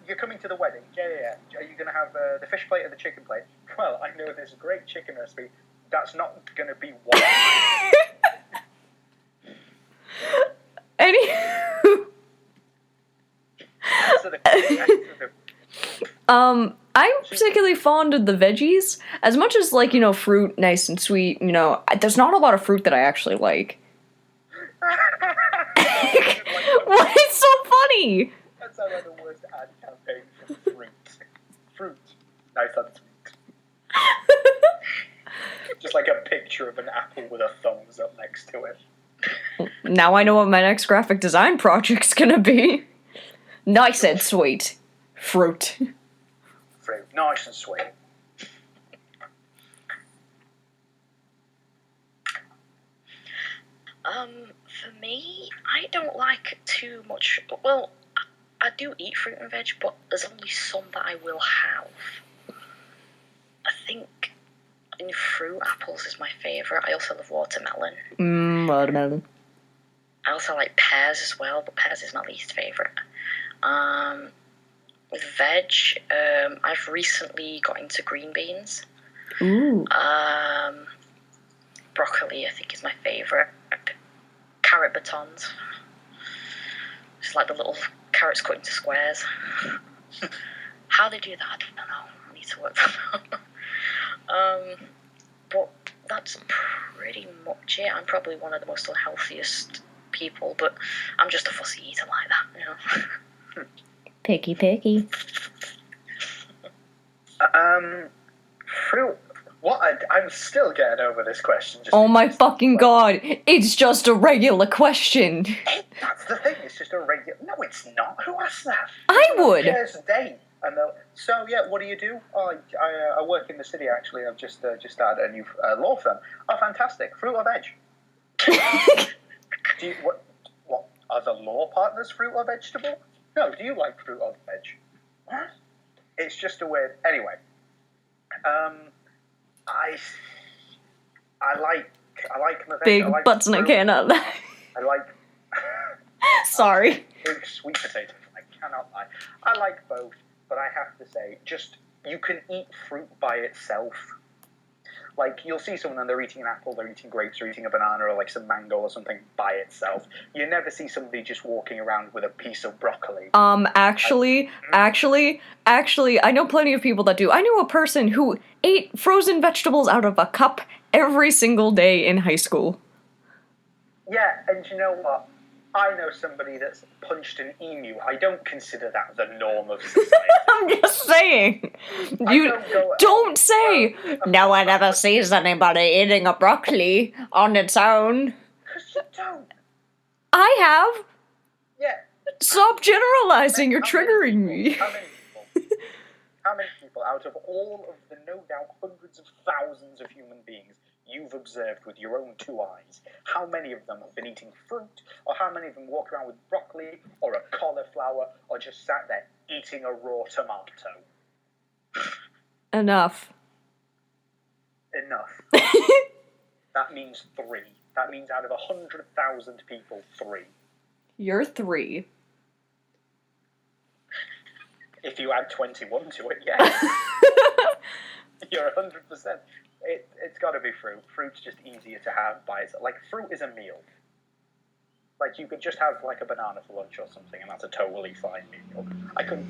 you're coming to the wedding. Yeah. Are you going to have the fish plate or the chicken plate? Well, I know this great chicken recipe. That's not going to be one. Anywho. I'm particularly fond of the veggies. As much as, like, you know, fruit, nice and sweet, you know, there's not a lot of fruit that I actually like. What is so funny? That sounds like the worst ad campaign for fruit. Fruit. Nice and sweet. Just like a picture of an apple with a thumbs up next to it. Now I know what my next graphic design project's gonna be. Nice and sweet. Fruit. Fruit. Nice and sweet. For me, I don't like too much. Well, I do eat fruit and veg, but there's only some that I will have. I think in fruit, apples is my favourite. I also love watermelon. Watermelon. I also like pears as well, but pears is my least favourite. With veg, I've recently got into green beans. Ooh. Broccoli, I think, is my favourite. Carrot batons. It's like the little carrots cut into squares. How they do that, I don't know. I need to work that out. But that's pretty much it. I'm probably one of the most unhealthiest people, but I'm just a fussy eater like that, you know. Picky. Fruit. What? I'm still getting over this question. Oh my fucking god, it's just a regular question. That's the thing, it's just a regular... No, it's not. Who asked that? I would. Here's a day. And so, yeah, what do you do? Oh, I work in the city, actually. I've just started a new law firm. Oh, fantastic. Fruit or veg? What? Are the law partners fruit or vegetable? No, do you like fruit or veg? What? It's just a weird... Anyway. I like my veg. Big I like butts in a can of that. I like... Sorry. Big sweet potato. I cannot lie. I like both, but I have to say, just... You can eat fruit by itself. Like, you'll see someone and they're eating an apple, they're eating grapes, or eating a banana, or like some mango or something by itself. You never see somebody just walking around with a piece of broccoli. Actually, I know plenty of people that do. I knew a person who ate frozen vegetables out of a cup every single day in high school. Yeah, and you know what? I know somebody that's punched an emu. I don't consider that the norm of society. I'm just saying. You don't say, no one ever sees anybody eating a broccoli on its own. Because you don't. I have. Yeah. Stop generalizing, you're triggering me. How many people? How many people out of all of the no doubt hundreds of thousands of human beings you've observed with your own two eyes, how many of them have been eating fruit, or how many of them walk around with broccoli, or a cauliflower, or just sat there eating a raw tomato? Enough. That means 3. That means out of 100,000 people, 3. You're 3. If you add 21 to it, yes. You're 100%. It's got to be fruit. Fruit's just easier to have by itself. Like, fruit is a meal. Like, you could just have, like, a banana for lunch or something, and that's a totally fine meal. I couldn't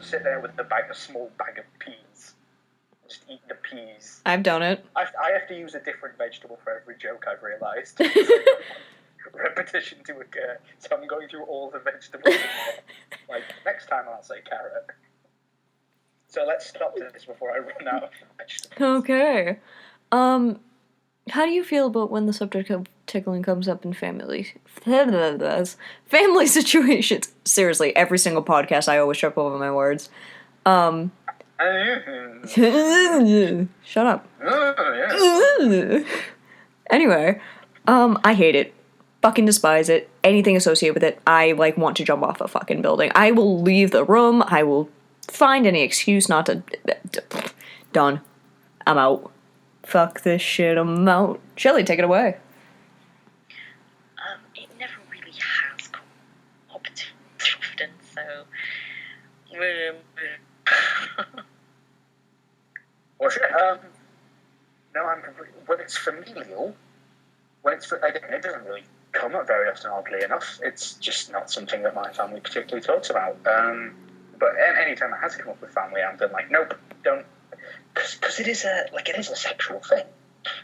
sit there with a small bag of peas. Just eat the peas. I've done it. I have to use a different vegetable for every joke, I've realised. Repetition to occur. So I'm going through all the vegetables. Like, next time I'll say carrot. So let's stop this before I run out of vegetables. Okay. How do you feel about when the subject of tickling comes up in family situations? Seriously, every single podcast I always trip over my words. Shut up. Anyway, I hate it. Fucking despise it. Anything associated with it, I, like, want to jump off a fucking building. I will leave the room. I will find any excuse not to... Done. I'm out. Fuck this shit, I'm out. Shelly, take it away. It never really has come up too often, so... No, when it's familial, again, it doesn't really come up very often, oddly enough. It's just not something that my family particularly talks about. But anytime it has come up with family, I'm been like, nope, don't, because it is a sexual thing.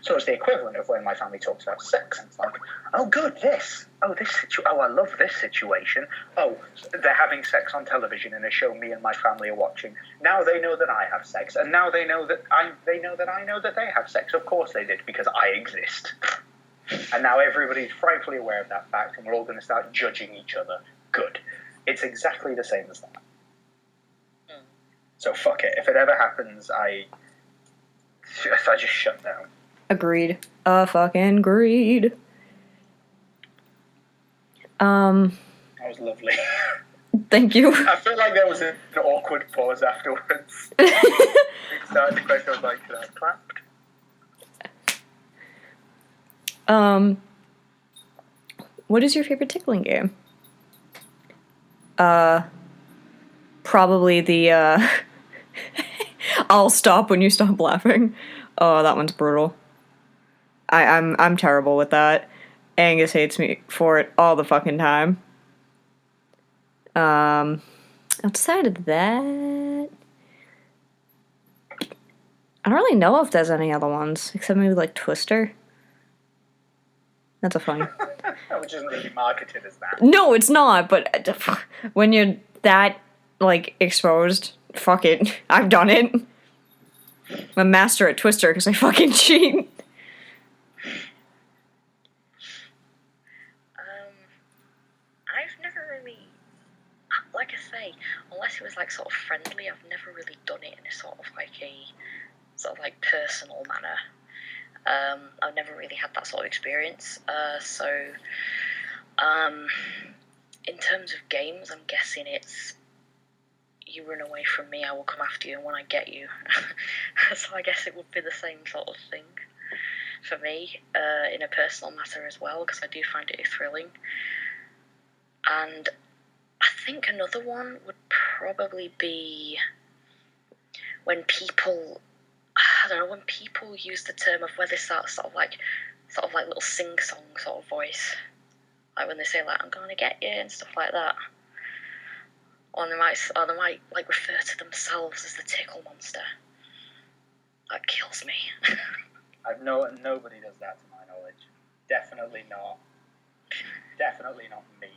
So it's the equivalent of when my family talks about sex, and it's like, oh, good, this. Oh, I love this situation. Oh, they're having sex on television in a show me and my family are watching. Now they know that I have sex, and now they know that I know that they have sex. Of course they did, because I exist. And now everybody's frightfully aware of that fact, and we're all going to start judging each other. Good. It's exactly the same as that. So fuck it. If it ever happens, I just shut down. Agreed. Fucking agreed. That was lovely. Thank you. I feel like there was an awkward pause afterwards. We started the question, I was like, did I clap? What is your favorite tickling game? Probably the, I'll stop when you stop laughing. Oh, that one's brutal. I'm terrible with that. Angus hates me for it all the fucking time. Outside of that, I don't really know if there's any other ones, except maybe like Twister. That's a funny. Which isn't really marketed as that. No, it's not, but when you're that, like, exposed, fuck it. I've done it. I'm a master at Twister because I fucking cheat. I've never really, like I say, unless it was like sort of friendly, I've never really done it in a sort of like personal manner. I've never really had that sort of experience. In terms of games, I'm guessing it's you run away from me, I will come after you, and when I get you. So I guess it would be the same sort of thing for me, in a personal matter as well, because I do find it thrilling. And I think another one would probably be when people, I don't know, when people use the term of where they start sort of like little sing-song sort of voice. Like when they say like, I'm gonna get you and stuff like that. Or they might like refer to themselves as the tickle monster. That kills me. Nobody does that to my knowledge. Definitely not. Definitely not me.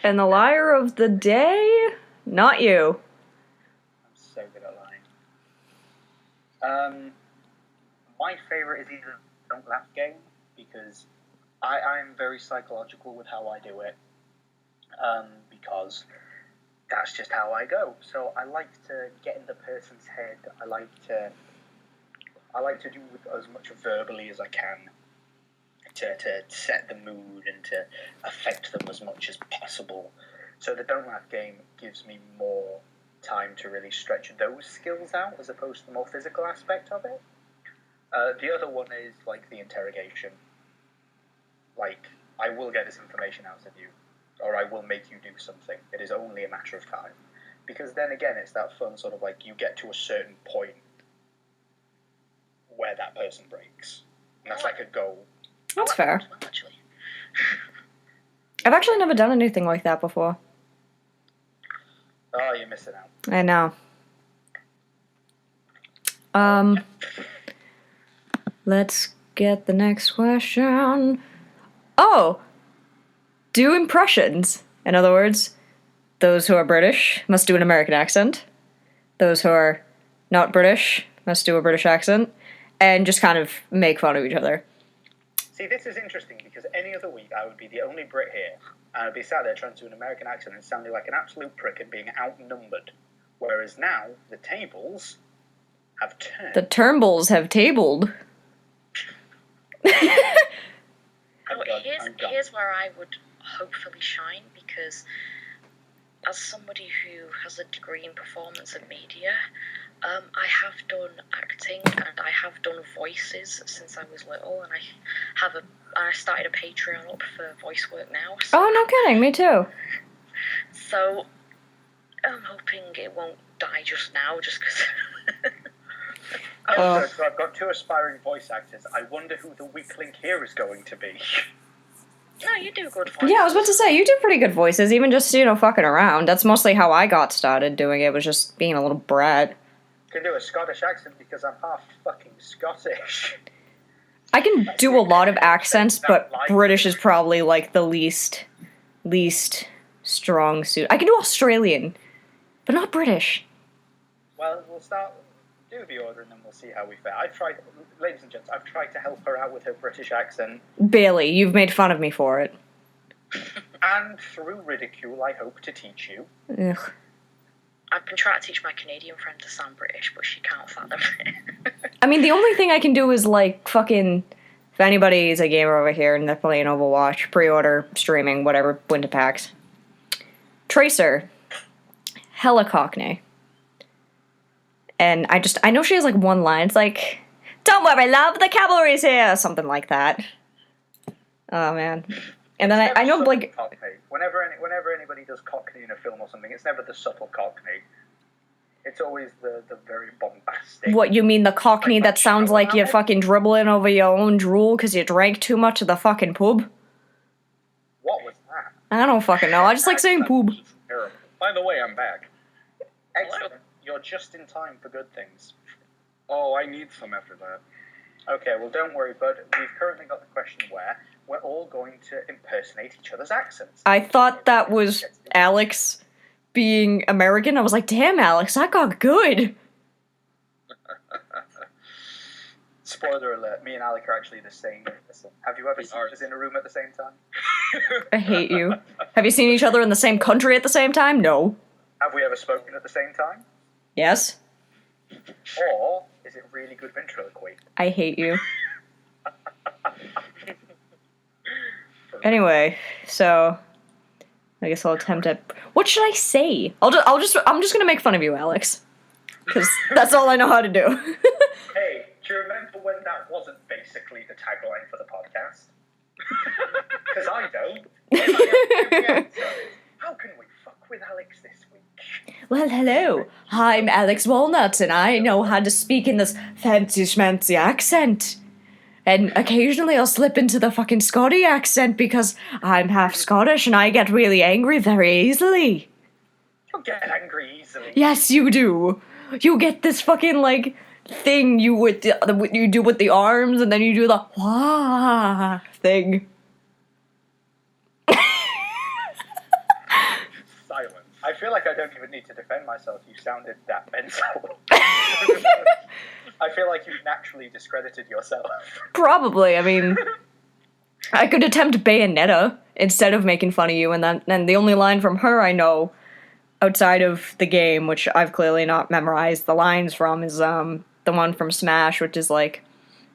And the liar of the day? Not you. I'm so good at lying. My favourite is either Don't Laugh game, because I'm very psychological with how I do it. Because that's just how I go. So I like to get in the person's head. I like to do as much verbally as I can to set the mood and to affect them as much as possible. So the Don't Laugh game gives me more time to really stretch those skills out as opposed to the more physical aspect of it. The other one is like the interrogation. Like, I will get this information out of you, or I will make you do something. It is only a matter of time. Because then again, it's that fun sort of like you get to a certain point where that person breaks. And that's like a goal. That's fair. Actually. I've actually never done anything like that before. Oh, you're missing out. I know. Let's get the next question. Oh! Do impressions. In other words, those who are British must do an American accent. Those who are not British must do a British accent. And just kind of make fun of each other. See, this is interesting because any other week I would be the only Brit here, and I'd be sat there trying to do an American accent and sounding like an absolute prick and being outnumbered. Whereas now, the tables have turned. The Turnbulls have tabled. Here's where I would hopefully shine, because as somebody who has a degree in performance and media, I have done acting and I have done voices since I was little, and I started a Patreon up for voice work now. So, Oh, no kidding, me too. So I'm hoping it won't die just now, just because. So I've got two aspiring voice actors. I wonder who the weak link here is going to be. No, you do good voices. Yeah, I was about to say, you do pretty good voices, even just, fucking around. That's mostly how I got started doing it, was just being a little brat. I can do a Scottish accent because I'm half fucking Scottish. I can do a lot of accents, but British is probably, like, the least strong suit. I can do Australian, but not British. Well, we'll start, do the order, and then we'll see how we fare. Ladies and gents, I've tried to help her out with her British accent. Bailey, you've made fun of me for it. And through ridicule, I hope to teach you. Ugh. I've been trying to teach my Canadian friend to sound British, but she can't fathom it. I mean, the only thing I can do is, like, fucking... If anybody is a gamer over here and they're playing Overwatch, pre-order, streaming, whatever, winter packs. Tracer. Hella Cockney. And I know she has, like, one line. It's like, don't worry, love, the cavalry's here! Something like that. Oh, man. And then I know, like... Cockney. Whenever anybody does Cockney in a film or something, it's never the subtle Cockney. It's always the very bombastic. What, you mean the Cockney that sounds like you're fucking dribbling over your own drool because you drank too much of the fucking pub? What was that? I don't fucking know. I just like saying poob. Terrible. By the way, I'm back. Excellent. You're just in time for good things. Oh, I need some after that. Okay, well, don't worry, bud. We've currently got the question where we're all going to impersonate each other's accents. I thought that was Alex being American. I was like, damn, Alex, that got good. Spoiler alert, me and Alec are actually the same person. Have you ever seen us in a room at the same time? I hate you. Have you seen each other in the same country at the same time? No. Have we ever spoken at the same time? Yes. Or is it really good ventriloquy? I hate you. Anyway, so I guess I'll attempt it. What should I say? I'm just gonna make fun of you, Alex, because that's all I know how to do. Hey, do you remember when that wasn't basically the tagline for the podcast? Because I don't. How can we fuck with Alex this week? Well, hello. I'm Alex Walnut, and I know how to speak in this fancy schmancy accent. And occasionally I'll slip into the fucking Scotty accent because I'm half Scottish and I get really angry very easily. You get angry easily. Yes, you do. You get this fucking, like, thing you do with the arms, and then you do the wah thing. Silence. I feel like I don't even need to defend myself. You sounded that mental. I feel like you've naturally discredited yourself. Probably. I mean, I could attempt Bayonetta instead of making fun of you, and the only line from her I know outside of the game, which I've clearly not memorized the lines from, is the one from Smash, which is like,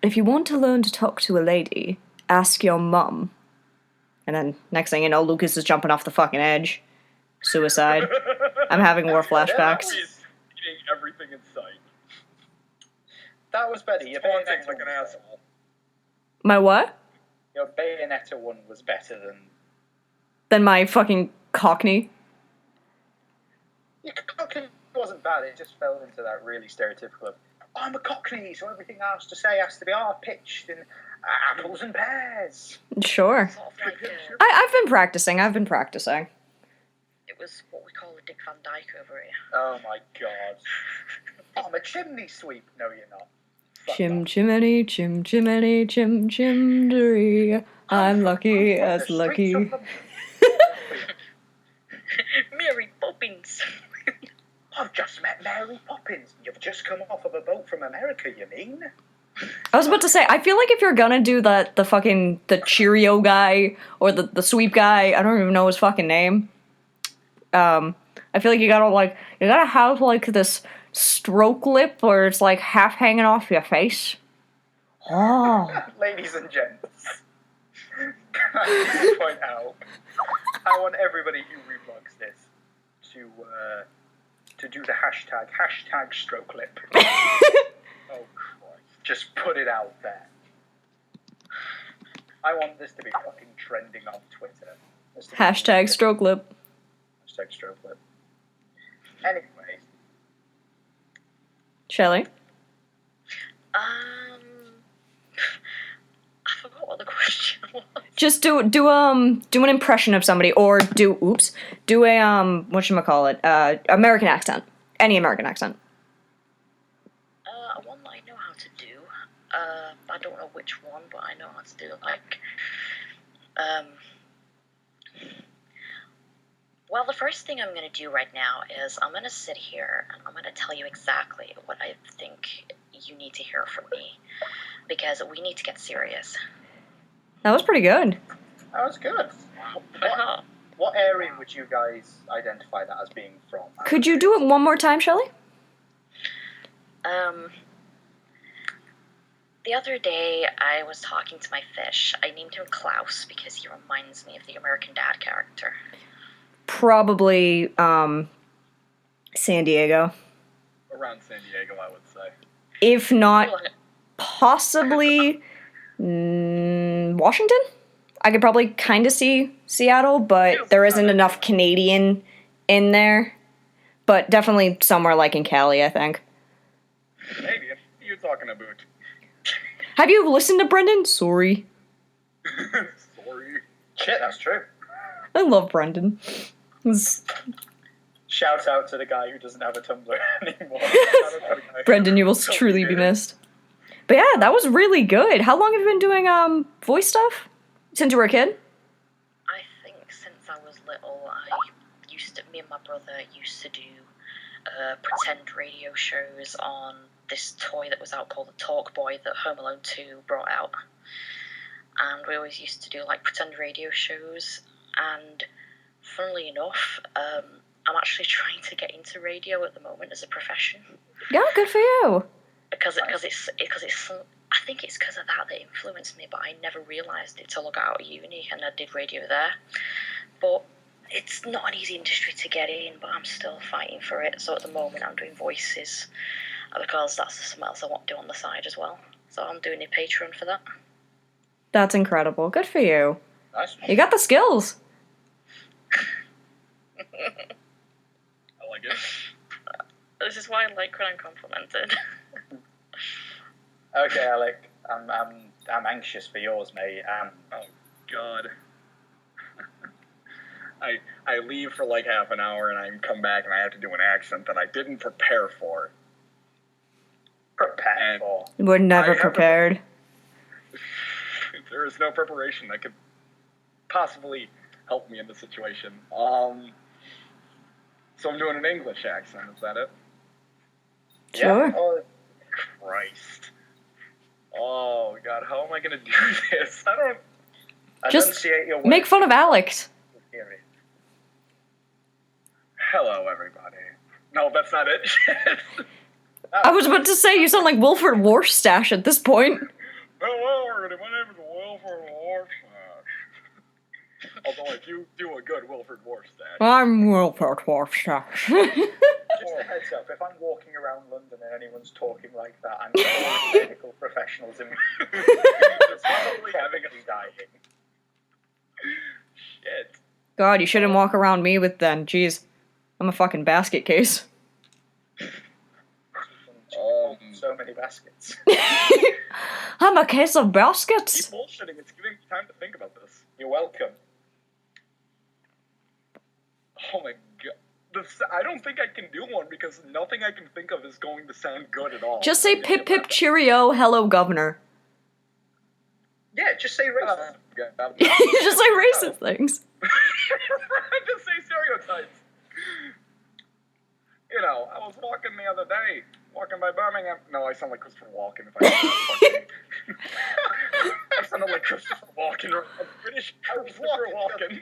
if you want to learn to talk to a lady, ask your mum. And then next thing you know, Lucas is jumping off the fucking edge. Suicide. I'm having war flashbacks. Eating everything in sight. That was better. Your Taunting like an asshole. My what? Your Bayonetta one was better Than my fucking Cockney? Your Cockney wasn't bad. It just fell into that really stereotypical of, I'm a Cockney, so everything I have to say has to be pitched in apples and pears. Sure. Sort of like, I've been practicing. it was what we call a Dick Van Dyke over here. Oh my god. I'm a chimney sweep. No, you're not. Fuck Chim off. chimney, chim chimney, chim chimdery. I'm lucky from as the lucky. streets of Mary Poppins. I've just met Mary Poppins. You've just come off of a boat from America, you mean? I was about to say, I feel like if you're gonna do the Cheerio guy, or the sweep guy, I don't even know his fucking name. I feel like you gotta have like this stroke lip where it's like half hanging off your face. Oh. Ladies and gents, can I point out, I want everybody who reblogs this to do the hashtag stroke lip. Oh Christ. Just put it out there. I want this to be fucking trending on Twitter. Hashtag stroke lip. Hashtag stroke lip. Anyway. Shelley? I forgot what the question was. Just do an impression of somebody, or do a whatchamacallit, American accent. Any American accent. One that I know how to do. I don't know which one, but I know how to do Well, the first thing I'm going to do right now is I'm going to sit here and I'm going to tell you exactly what I think you need to hear from me, because we need to get serious. That was pretty good. That was good. What area would you guys identify that as being from? Could you do it one more time, Shelley? The other day I was talking to my fish. I named him Klaus because he reminds me of the American Dad character. Probably San Diego. Around San Diego, I would say. If not, possibly Washington? I could probably kind of see Seattle, but there isn't enough Canadian in there. But definitely somewhere like in Cali, I think. Canadian? You're talking about. Have you listened to Brendan? Sorry. Sorry. Shit, that's true. I love Brendan. Shout out to the guy who doesn't have a Tumblr anymore. Brendan, you will truly be missed. But yeah, that was really good. How long have you been doing voice stuff? Since you were a kid? I think since I was little, me and my brother used to do pretend radio shows on this toy that was out called the Talk Boy that Home Alone 2 brought out. And we always used to do like pretend radio shows, and funnily enough, I'm actually trying to get into radio at the moment as a profession. Yeah, good for you. Because it's I think it's because of that influenced me, but I never realised it till I got out of uni and I did radio there. But it's not an easy industry to get in, but I'm still fighting for it. So at the moment I'm doing voices because that's something else I want to do on the side as well. So I'm doing a Patreon for that. That's incredible. Good for you. Nice. You got the skills. I like it. This is why I like when I'm complimented. Okay, Alec. I'm anxious for yours, mate. Oh God. I leave for like half an hour and I come back and I have to do an accent that I didn't prepare for. Prepared for. We're never prepared. There is no preparation that could possibly help me in the situation. So I'm doing an English accent. Is that it? Sure. Yeah. Oh, Christ. Oh God, how am I gonna do this? I don't. Just enunciate your make words. fun of Alex. Hello, everybody. No, that's not it. I was about to say, you sound like Wilford Warstash at this point. Hello, everybody. My name is Wilford Warstash. Although I do a good Wilford Warstash. I'm Wilford Warstash. Just a heads up, if I'm walking around London and anyone's talking like that, I'm calling medical professionals in Just probably having a dying. shit. God, you shouldn't walk around me with then. Jeez. I'm a fucking basket case. So many baskets. I'm a case of baskets. Keep bullshitting. It's giving me time to think about this. You're welcome. Oh my God. I don't think I can do one because nothing I can think of is going to sound good at all. Just say pip pip cheerio, hello governor. Yeah, just say racist. Just say racist things. Just say stereotypes. You know, I was walking the other day, walking by Birmingham. No, I sound like Christopher Walken if I I sounded like Christopher Walken, or a British Christopher Walken.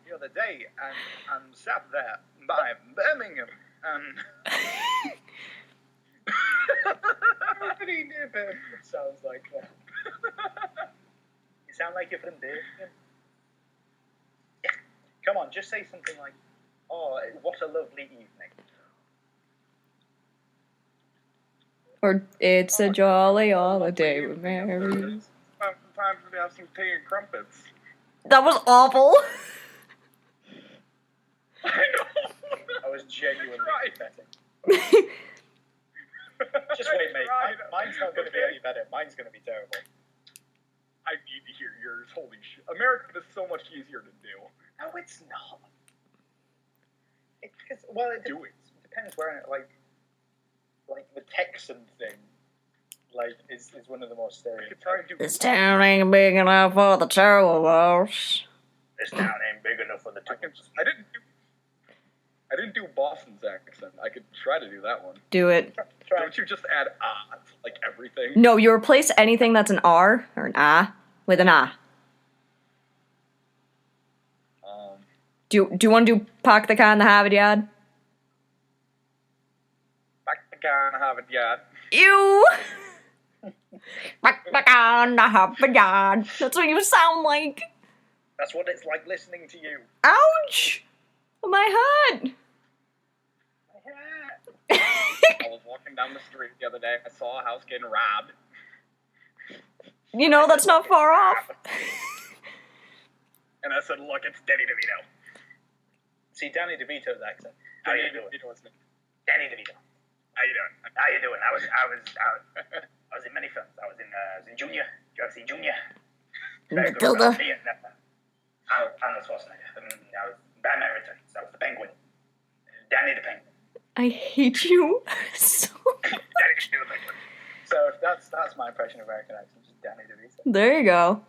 The other day, and I'm sat there by Birmingham, and nobody near Birmingham sounds like that. You sound like you're from Birmingham. Yeah. Come on, just say something like, "Oh, what a lovely evening." Or it's a jolly holiday with Mary. Sometimes we have some tea and crumpets. That was awful. I know. I was genuinely tried. pathetic. Just wait, mate. Mine's not going to be any better. Mine's going to be terrible. I need to hear yours. Holy shit. American is so much easier to do. No, it's not. It depends where, like the Texan thing, is one of the most stereotypical. This town ain't big enough for the turbo boss. This town ain't big enough for the Texans. I didn't do Boston's accent. I could try to do that one. Do it. Don't you just add to like everything? No, you replace anything that's an R or an A with an A. Do you want to do Park the car in the Harvard Yard? Back the guy in Harvard Yard. You. Park the car in the Harvard Yard. That's what you sound like. That's what it's like listening to you. Ouch! Oh, my head. I was walking down the street the other day. I saw a house getting robbed. You know, that's not far off. And I said, look, it's Danny DeVito. See, Danny DeVito's accent. How you doing? Danny DeVito. How you doing? How you doing? I was in many films. I was in Junior. Did you ever see Junior? Matilda. Arnold Schwarzenegger. I was Batman Returns. I was the Penguin. Danny the Penguin. I hate you so. Danny the Penguin. So that's my impression of American accent. Just Danny DeVito. There you go.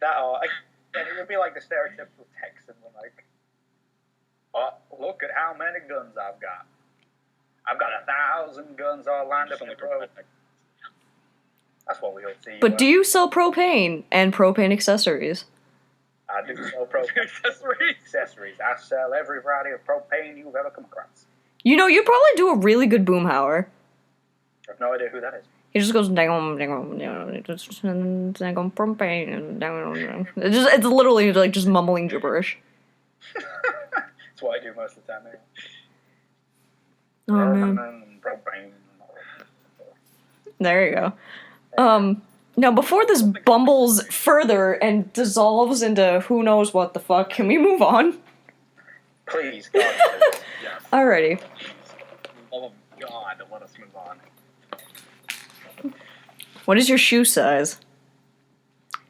It would be like the stereotypical Texan, like, oh, look at how many guns I've got. I've got 1,000 guns all lined up in a row. That's what we all see. But do you sell propane and propane accessories? I do sell propane accessories. I sell every variety of propane you've ever come across. You know, you probably do a really good boomhauer. I have no idea who that is. He just goes dang propane. It's literally like just mumbling gibberish. That's what I do most of the time. Anyway. Oh man. Propane. There you go. Now before this bumbles further and dissolves into who knows what the fuck, can we move on? Please, God. Yes. Alrighty. Oh God, let us move on. What is your shoe size?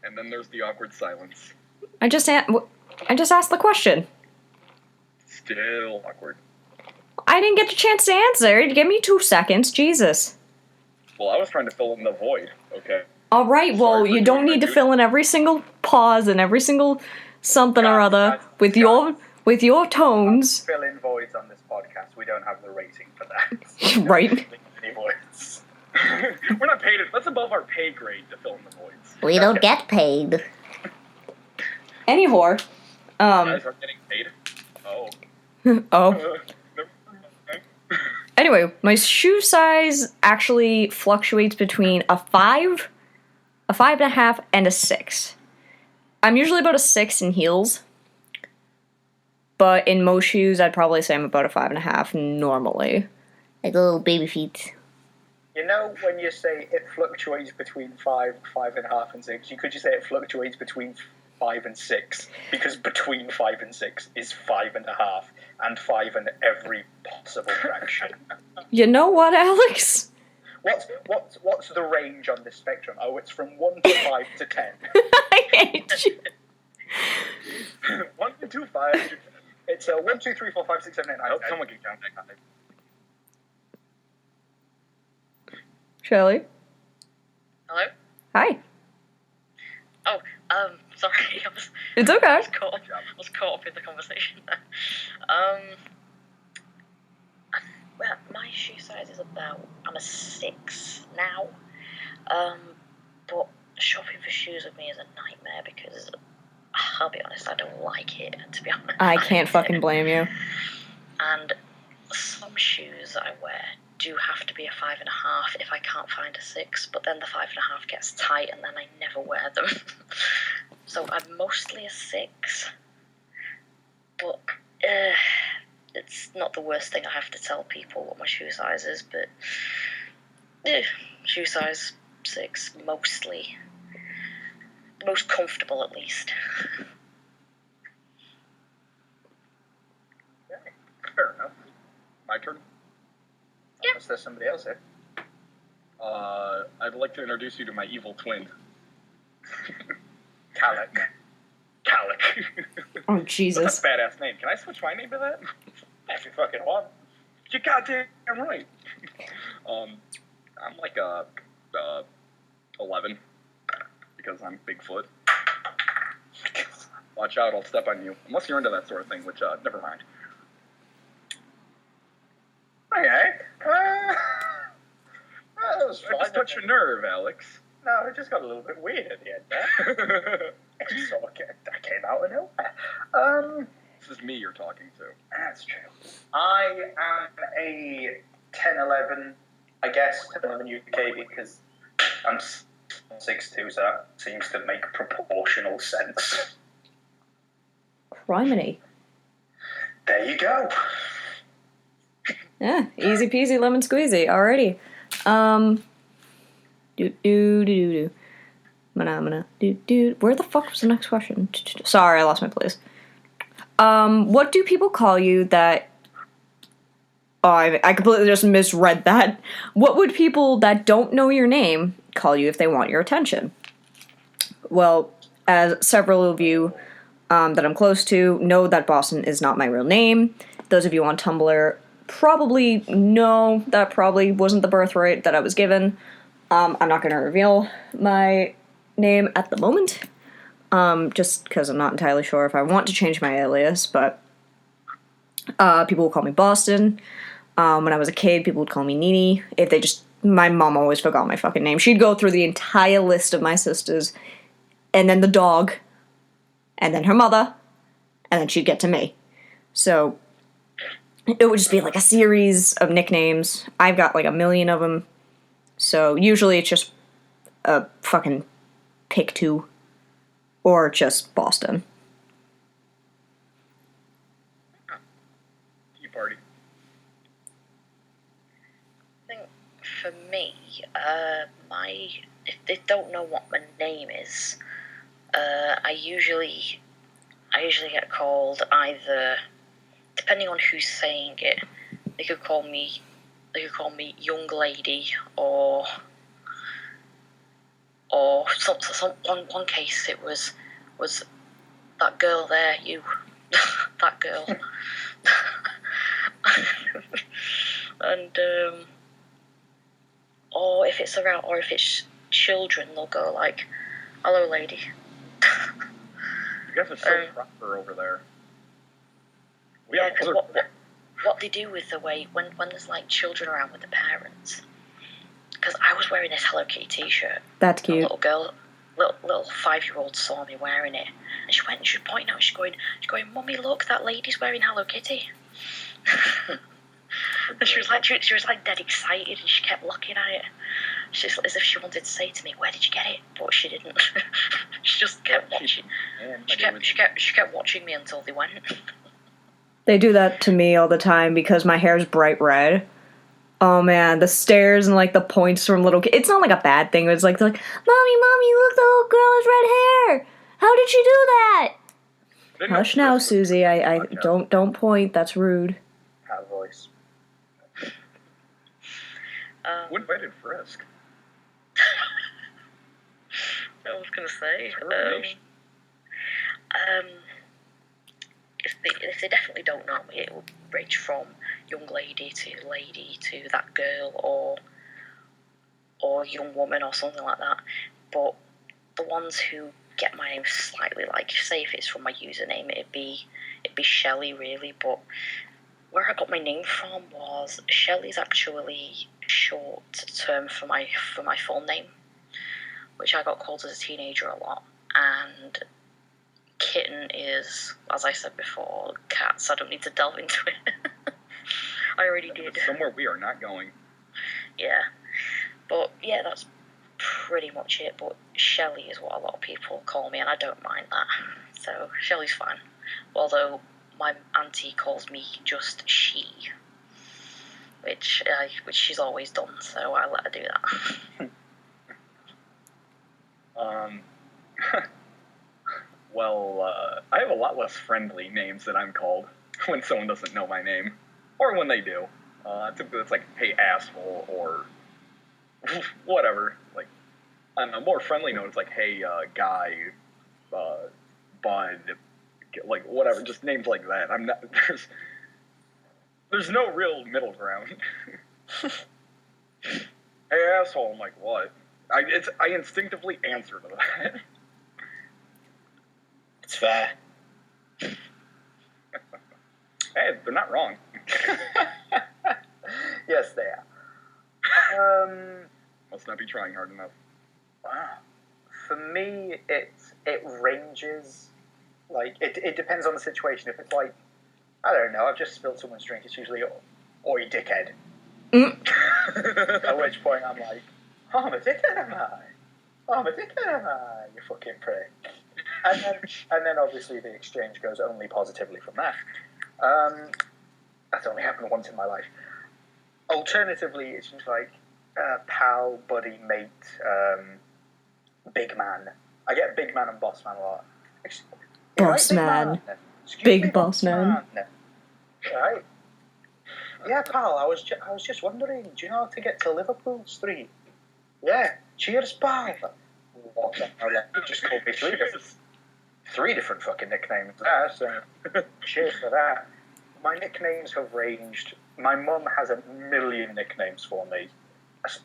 And then there's the awkward silence. I just asked the question. Still awkward. I didn't get the chance to answer. Give me 2 seconds, Jesus. Well, I was trying to fill in the void, okay? Alright, well, you don't need to fill in every single pause and every single something or other with your tones. Fill in voids on this podcast. We don't have the rating for that. Right. Any voids. We're not paid. That's above our pay grade to fill in the voids. We don't get paid. Anyhow, You guys are getting paid? Oh. oh. Anyway, my shoe size actually fluctuates between a 5, a 5.5, and a 6. I'm usually about a 6 in heels, but in most shoes, I'd probably say I'm about a 5.5 normally. Like little baby feet. You know when you say it fluctuates between 5, 5.5, and 6, you could just say it fluctuates between 5 and 6, because between 5 and 6 is 5.5, and 5 in every possible fraction. You know what, Alex? What's the range on this spectrum? Oh, it's from 1 to 5 to 10. I hate you. 1, 2, 5. It's 1, 2, 3, 4, 5, 6, 7, 8, 9. I hope someone can count that guy. Shelley? Hello? Hi. Oh, sorry, It's okay. I was caught up in the conversation there. Well, my shoe size is I'm a 6 now. But shopping for shoes with me is a nightmare because, I'll be honest, I don't like it, to be honest. I can't fucking blame you. And some shoes that I wear do have to be a 5.5 if I can't find a 6, but then the 5.5 gets tight and then I never wear them. So I'm mostly a 6, but it's not the worst thing I have to tell people what my shoe size is, but shoe size 6, mostly. The most comfortable, at least. Fair enough. My turn. Yeah. Unless there's somebody else here. I'd like to introduce you to my evil twin. Calic. Calic. Oh, That's Jesus. a badass name. Can I switch my name to that? If you fucking want. You goddamn right. I'm like 11 because I'm Bigfoot. Watch out, I'll step on you. Unless you're into that sort of thing, which never mind. Okay. That was fun. I just touched a nerve, Alex. No, it just got a little bit weird at the end there. It just sort of that came out of nowhere. This is me you're talking to. That's true. I am a 10-11, I guess, 10-11 UK because I'm 6'2", so that seems to make proportional sense. Criminy. There you go. Yeah, easy peasy lemon squeezy. Alrighty. Do. Mana. Do. Where the fuck was the next question? Sorry, I lost my place. What do people call you that... Oh, I completely just misread that. What would people that don't know your name call you if they want your attention? Well, as several of you that I'm close to know that Boston is not my real name. Those of you on Tumblr probably know that probably wasn't the birthright that I was given. I'm not going to reveal my name at the moment, just because I'm not entirely sure if I want to change my alias, but people will call me Boston. When I was a kid, people would call me Nene. My mom always forgot my fucking name. She'd go through the entire list of my sisters, and then the dog, and then her mother, and then she'd get to me. So it would just be like a series of nicknames. I've got like a million of them. So usually it's just a fucking pick two, or just Boston. Tea party. I think for me, if they don't know what my name is, I usually get called either, depending on who's saying it, they could call me young lady, or one case it was that girl there, you that girl. And or if it's children, they'll go like, hello lady. You guys are so proper over there. Yeah, because what they do with the way when there's like children around with the parents, because I was wearing this Hello Kitty t-shirt. That's cute. A little girl, little 5-year-old saw me wearing it, and she was pointing out, she's going, Mummy, look, that lady's wearing Hello Kitty. And she was like dead excited, and she kept looking at it. She's as if she wanted to say to me, "Where did you get it?" But she didn't. She just kept watching. She kept watching me until they went. They do that to me all the time because my hair's bright red. Oh man, the stares and like the points from little kids. It's not like a bad thing. It's like, Mommy, look, the little girl has red hair. How did she do that? Hush now, Susie. I don't point. That's rude. Have a voice. Who invited Frisk? I was gonna say. If they definitely don't know me, it will range from young lady to that girl or young woman or something like that. But the ones who get my name slightly, like, say if it's from my username, it'd be Shelley really. But where I got my name from was Shelley's actually short term for my full name, which I got called as a teenager a lot, and Kitten is, as I said before, cat, so I don't need to delve into it. I already did. Somewhere we are not going. Yeah. But yeah, that's pretty much it. But Shelley is what a lot of people call me, and I don't mind that. So Shelley's fine. Although my auntie calls me just she, which she's always done, so I let her do that. Well, I have a lot less friendly names that I'm called when someone doesn't know my name, or when they do. Typically it's like, hey, asshole, or whatever. Like, on a more friendly note, it's like, hey, guy, Bud, like whatever, just names like that. I'm not. There's no real middle ground. Hey asshole, I'm like, what? I instinctively answer to that. It's fair. Hey, they're not wrong. Yes, they are. Must not be trying hard enough. Wow. For me, it ranges. Like, it depends on the situation. If it's like, I don't know, I've just spilled someone's drink, it's usually, oi, dickhead. At which point I'm like, oh, I'm a dickhead, am I? Oh, I'm a dickhead, am I? You fucking prick. And then obviously the exchange goes only positively from that. That's only happened once in my life. Alternatively, it's just like pal, buddy, mate, big man. I get big man and boss man a lot. Boss man. Big boss man. Right. Yeah, pal, I was just wondering, do you know how to get to Liverpool Street? Yeah, cheers, pal. What the hell? You just called me three different fucking nicknames there, so cheers for that. My nicknames have ranged. My mum has a million nicknames for me.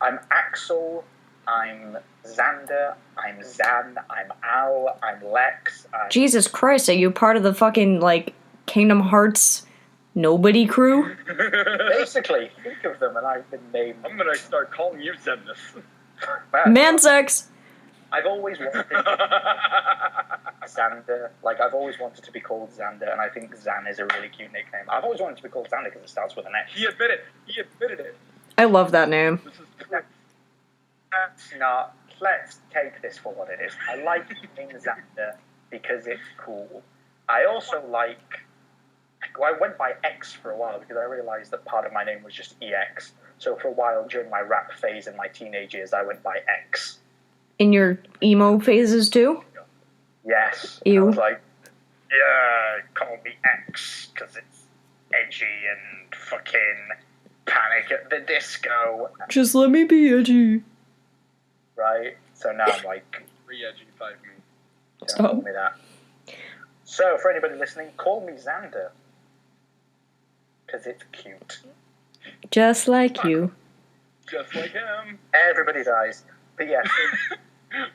I'm Axel, I'm Xander, I'm Zan, I'm Al, I'm Lex. Jesus Christ, are you part of the fucking, like, Kingdom Hearts nobody crew? Basically, think of them, and I've been named. I'm gonna start calling you Zedness. Man sex! I've always wanted Xander. Like, I've always wanted to be called Xander, and I think Zan is a really cute nickname. I've always wanted to be called Xander because it starts with an X. He admitted it. I love that name. This is That's not. Let's take this for what it is. I like the name Xander because it's cool. I also like. Well, I went by X for a while because I realised that part of my name was just EX. So for a while during my rap phase in my teenage years, I went by X. In your emo phases too? Yes. Ew. I was like, yeah, call me X because it's edgy and fucking Panic at the Disco. Just let me be edgy. Right? So now I'm like, re-edgy-fied me. don't call me that. So for anybody listening, call me Xander. Because it's cute. Just like you. Just like him. Everybody dies. But yes,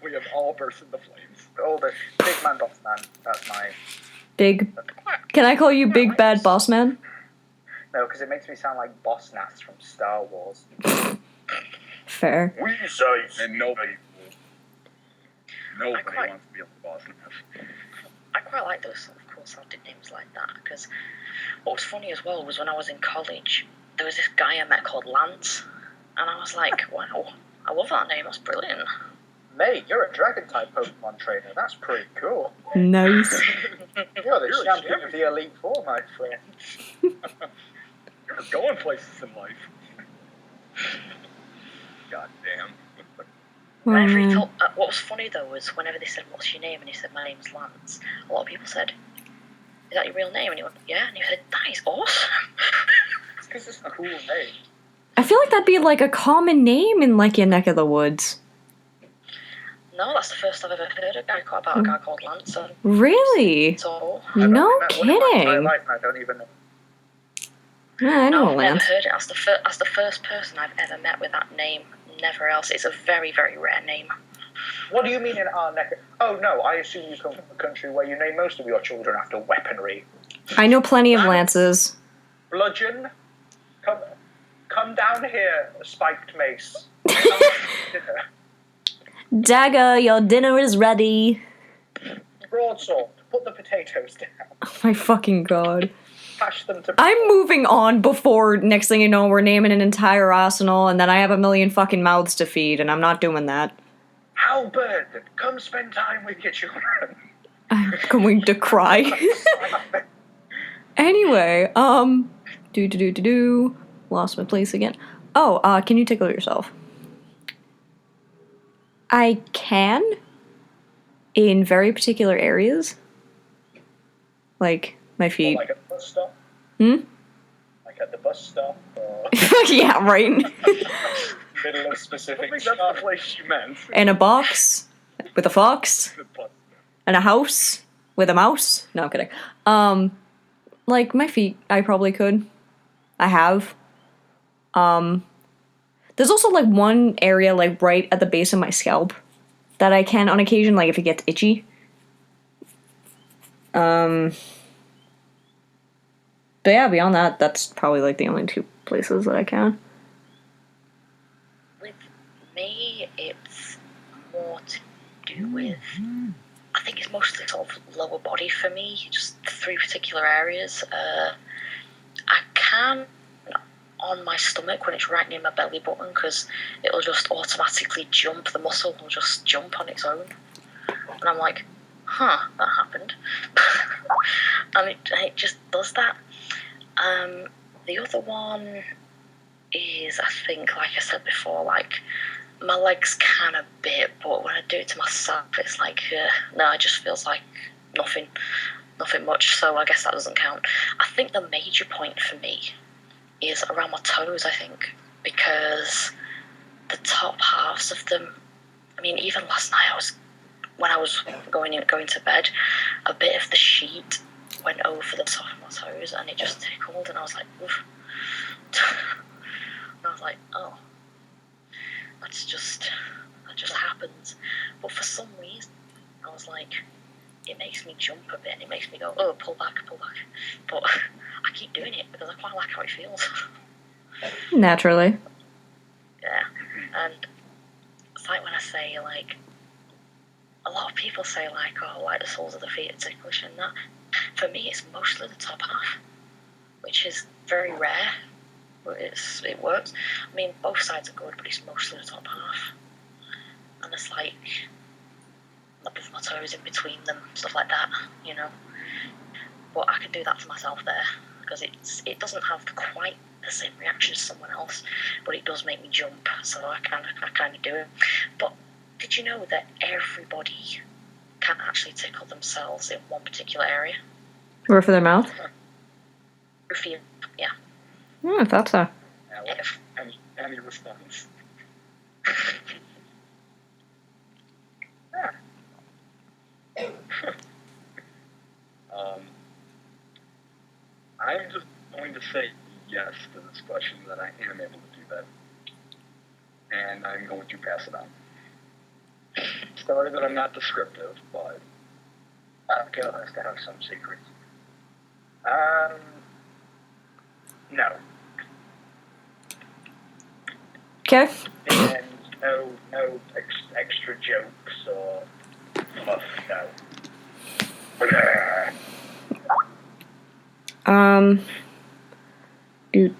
We have all burst into flames. all the big man, boss man. That's my... Big... Can I call you Big Bad Boss Man? No, because it makes me sound like Boss Nass from Star Wars. Fair. We say... And nobody quite- wants to be on the boss enough. I quite like those sort of cool sounding names like that, because what was funny as well was when I was in college, there was this guy I met called Lance, and I was like, wow, I love that name, that's brilliant. Mate, you're a Dragon-type Pokemon trainer. That's pretty cool. Nice. You're the champion of the Elite Four, my friend. You're going places in life. God damn. Whenever he told, what was funny though was whenever they said, what's your name? And he said, my name's Lance. A lot of people said, is that your real name? And he went, yeah. And he said, that is awesome. It's because it's a cool name. I feel like that'd be like a common name in like your neck of the woods. No, that's the first I've ever heard a guy about a guy called Lance. And Really? so, No I've only met one in my kidding. life and I don't even know. Yeah, I know no, I've never Lance. heard it. That's the first person I've ever met with that name. Never else. It's a very, very rare name. What do you mean in our neck? Oh no, I assume you come from a country where you name most of your children after weaponry. I know plenty of Lances. Bludgeon, come down here, spiked mace. Dagger, your dinner is ready. Broadsword, put the potatoes down. Oh my fucking god. Hash them to... I'm moving on before next thing you know we're naming an entire arsenal and then I have a million fucking mouths to feed and I'm not doing that. Halberd, come spend time with your children. I'm going to cry. Anyway, lost my place again. Oh, can you tickle yourself? I can, in very particular areas. Like, my feet. Like at the bus stop? Hmm? Like at the bus stop? Or Yeah, right. middle of I specific think that's the place she meant. In a box, with a fox. The bus. and a house with a mouse. No, I'm kidding. Like my feet, I probably could. I have. There's also like one area like right at the base of my scalp that I can on occasion, like if it gets itchy. But yeah, beyond that, that's probably like the only two places that I can. With me, it's more to do with. I think it's mostly sort of lower body for me, just 3 particular areas. I can on my stomach when it's right near my belly button because it'll just automatically jump. The muscle will just jump on its own, and I'm like, huh, that happened. And it just does that. The other one is, I think, like I said before, like my legs can a bit, but when I do it to myself, it's like, no, it just feels like nothing much, so I guess that doesn't count. I think the major point for me is around my toes, I think, because the top halves of them, I mean, even last night, when I was going to bed, a bit of the sheet went over the top of my toes, and it just tickled, and I was like, oof. And I was like, oh, that just happens. But for some reason, I was like, it makes me jump a bit, and it makes me go, oh, pull back. But I keep doing it because I quite like how it feels. Naturally. Yeah, and it's like when I say, like, a lot of people say, like, oh, like the soles of the feet are ticklish and that. For me, it's mostly the top half, which is very rare, but it works. I mean, both sides are good, but it's mostly the top half. And it's like above my toes, in between them, stuff like that, you know. But I can do that to myself there, because it doesn't have quite the same reaction as someone else, but it does make me jump, so I kind of do it. But did you know that everybody can actually tickle themselves in one particular area? Roof of their mouth? Yeah. I thought so. Any response? I'm just going to say yes to this question, that I am able to do that. And I'm going to pass it on. Sorry that I'm not descriptive, but I'm curious to have some secrets. No. Okay. And no extra jokes or fluff, no.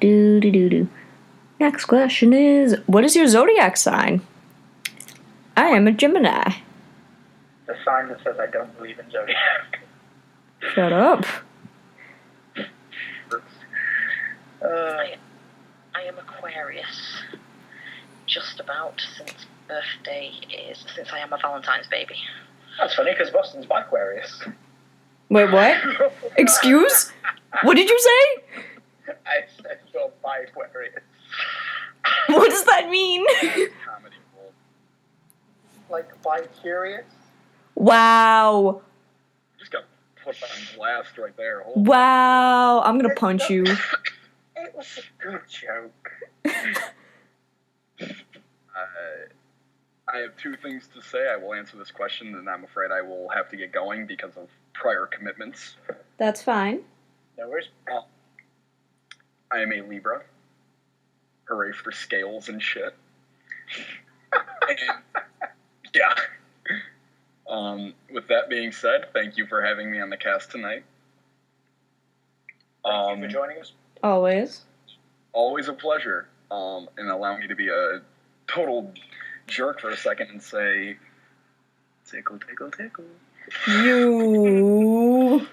Do. Next question is, what is your zodiac sign? I am a Gemini. The sign that says I don't believe in zodiac. Shut up. I am Aquarius. Just about, since I am a Valentine's baby. That's funny, because Boston's by Aquarius. Wait, what? Excuse? What did you say? I said you're by Aquarius. What does that mean? comedy gold. Like, by curious? Wow. Just got put on blast right there. Wow. I'm gonna punch you. It was a good joke. I have two things to say. I will answer this question, and I'm afraid I will have to get going because of prior commitments. That's fine. No worries. I am a Libra. Hooray for scales and shit. Yeah. With that being said, thank you for having me on the cast tonight. Thank you for joining us. Always. Always a pleasure. And allow me to be a total jerk for a second and say, tickle, tickle, tickle. You.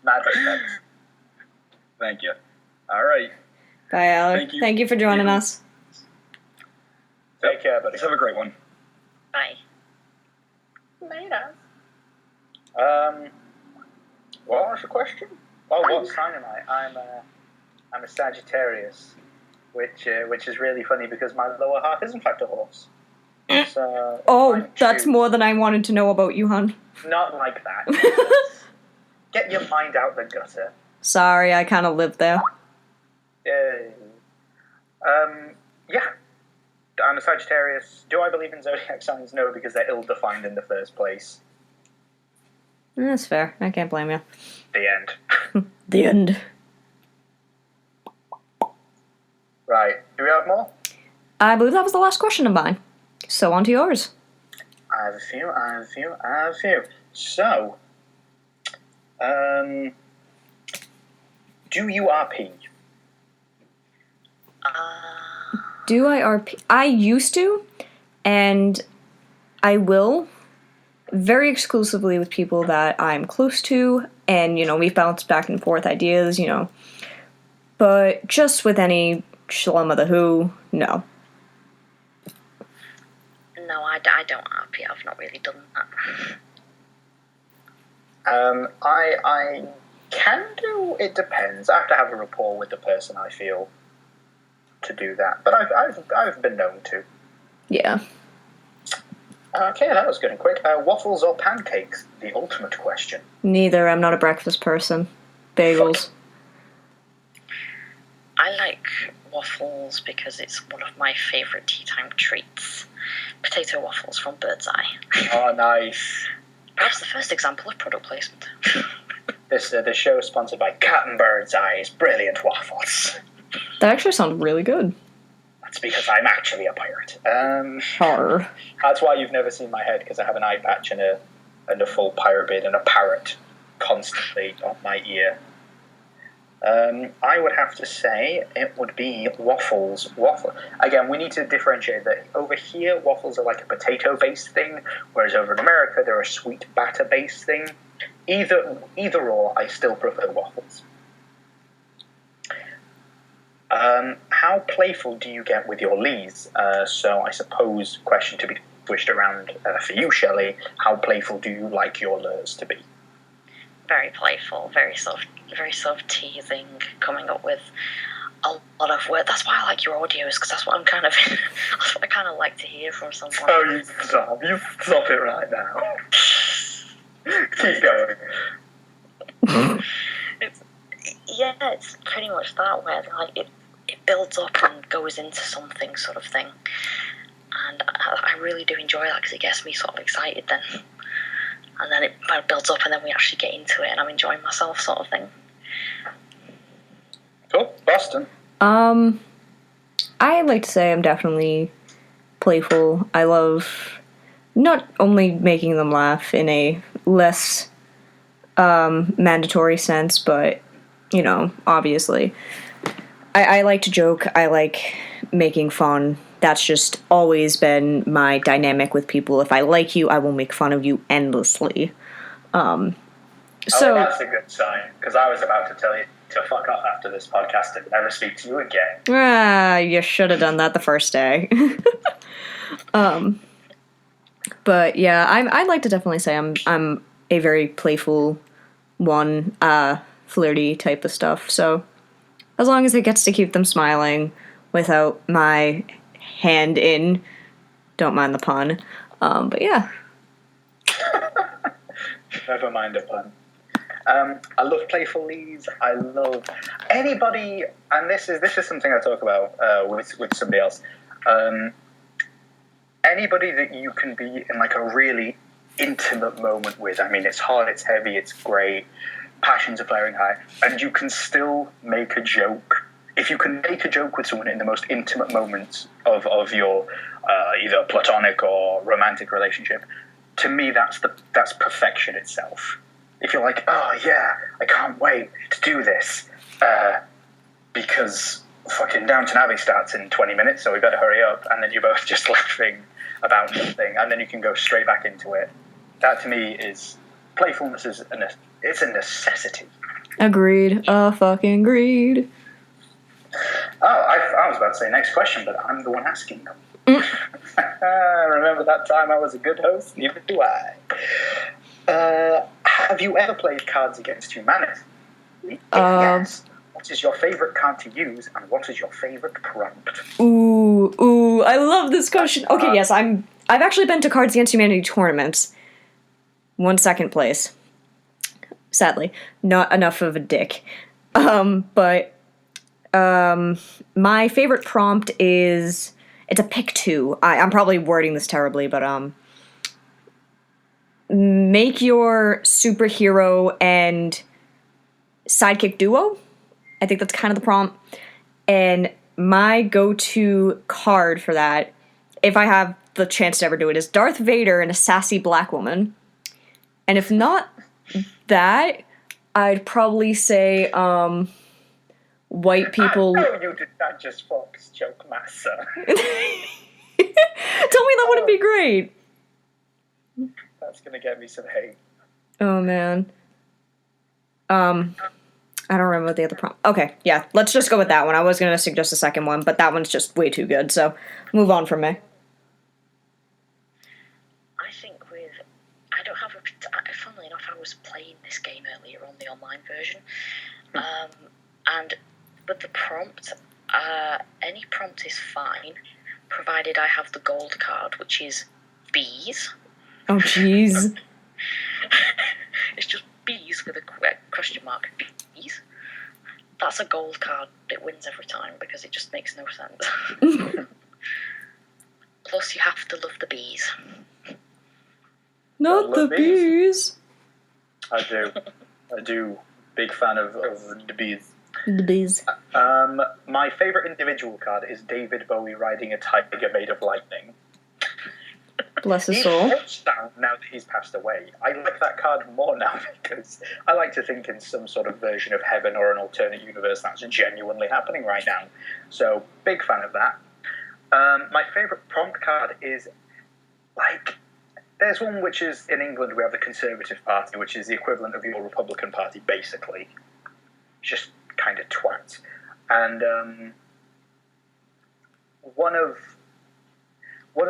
Mad respect. Thank you. All right. Bye, Alec. Thank you for joining us. Take care, buddy. Let's have a great one. Bye. Later. What was the question? Oh, what sign am I? I'm a Sagittarius, which is really funny because my lower half is in fact a horse. Let's, Oh, find that's shoes. more than I wanted to know about you, hun. Not like that. Get your mind out the gutter. Sorry, I kind of live there. Yeah. I'm a Sagittarius. Do I believe in zodiac signs? No, because they're ill-defined in the first place. That's fair. I can't blame you. The end. The end. Right. Do we have more? I believe that was the last question of mine. So on to yours. I have a few. So, do you RP? Do I RP? I used to, and I will, very exclusively with people that I'm close to, and, we've bounced back and forth ideas, but just with any schlum of the who, no. No, I don't RP. I've not really done that. I can do. It depends. I have to have a rapport with the person I feel to do that, but I've been known to. Yeah. Okay, that was good and quick. Waffles or pancakes? The ultimate question. Neither. I'm not a breakfast person. Bagels. I like waffles because it's one of my favourite tea time treats. Potato waffles from Bird's Eye. Oh, nice. Perhaps the first example of product placement. This show is sponsored by Cat and Bird's Eye's brilliant waffles. That actually sounds really good. That's because I'm actually a pirate. Arr. That's why you've never seen my head, because I have an eye patch and a full pirate beard and a parrot constantly on my ear. I would have to say it would be waffles. Again, we need to differentiate that. Over here, waffles are like a potato-based thing, whereas over in America, they're a sweet batter-based thing. Either or, I still prefer waffles. How playful do you get with your lees? So I suppose, question to be pushed around for you, Shelley, how playful do you like your lures to be? Very playful, very sort of teasing, coming up with a lot of words. That's why I like your audios, because that's what I'm kind of that's what I kind of like to hear from someone. Oh, you stop it right now. Keep going. It's pretty much that, where like it builds up and goes into something sort of thing, and I really do enjoy that because it gets me sort of excited then. And then it builds up, and then we actually get into it, and I'm enjoying myself, sort of thing. Cool. Boston. I'd like to say I'm definitely playful. I love not only making them laugh in a less mandatory sense, but, obviously. I like to joke. I like making fun. That's just always been my dynamic with people. If I like you, I will make fun of you endlessly. So that's a good sign, because I was about to tell you to fuck off after this podcast and never speak to you again. You should have done that the first day. But yeah, I'd like to definitely say I'm a very playful one, flirty type of stuff. So as long as it gets to keep them smiling without my hand in, don't mind the pun. But yeah. Never mind a pun. I love playful leads. I love anybody, and this is something I talk about with somebody else. Anybody that you can be in like a really intimate moment with. I mean, it's hard, it's heavy, it's great. Passions are flaring high, and you can still make a joke. If you can make a joke with someone in the most intimate moments of your either platonic or romantic relationship, to me that's perfection itself. If you're like, oh yeah, I can't wait to do this, because fucking Downton Abbey starts in 20 minutes, so we better hurry up, and then you're both just laughing about nothing, and then you can go straight back into it. That to me is playfulness. It's a necessity. Agreed. Fucking agreed. Oh, I was about to say next question, but I'm the one asking them. Remember that time I was a good host? Neither do I. Have you ever played Cards Against Humanity? If yes, what is your favourite card to use, and what is your favourite prompt? Ooh, Ooh, I love this question. Okay, yes, I've actually been to Cards Against Humanity tournaments. Won second place. Sadly, not enough of a dick. But my favorite prompt is, it's a pick two. I'm probably wording this terribly, but make your superhero and sidekick duo. I think that's kind of the prompt. And my go-to card for that, if I have the chance to ever do it, is Darth Vader and a sassy black woman. And if not that, I'd probably say white people. No, you did not just Fox joke, massa. Tell me that wouldn't be great. That's gonna get me some hate. Oh man. I don't remember what the other prompt. Okay, yeah, let's just go with that one. I was gonna suggest a second one, but that one's just way too good. So move on from me. I think I don't have a. Funnily enough, I was playing this game earlier on the online version, and with the prompt, any prompt is fine, provided I have the gold card, which is bees. Oh jeez. It's just bees with a question mark. Bees. That's a gold card. It wins every time because it just makes no sense. Plus, you have to love the bees. Not the bees. I do. Big fan of the bees. The bees. My favourite individual card is David Bowie riding a tiger made of lightning. Bless his soul. Now that he's passed away, I like that card more now because I like to think in some sort of version of heaven or an alternate universe that's genuinely happening right now. So, big fan of that. My favourite prompt card is, there's one which is, in England we have the Conservative Party, which is the equivalent of your Republican Party, basically. Just kind of twats. And one of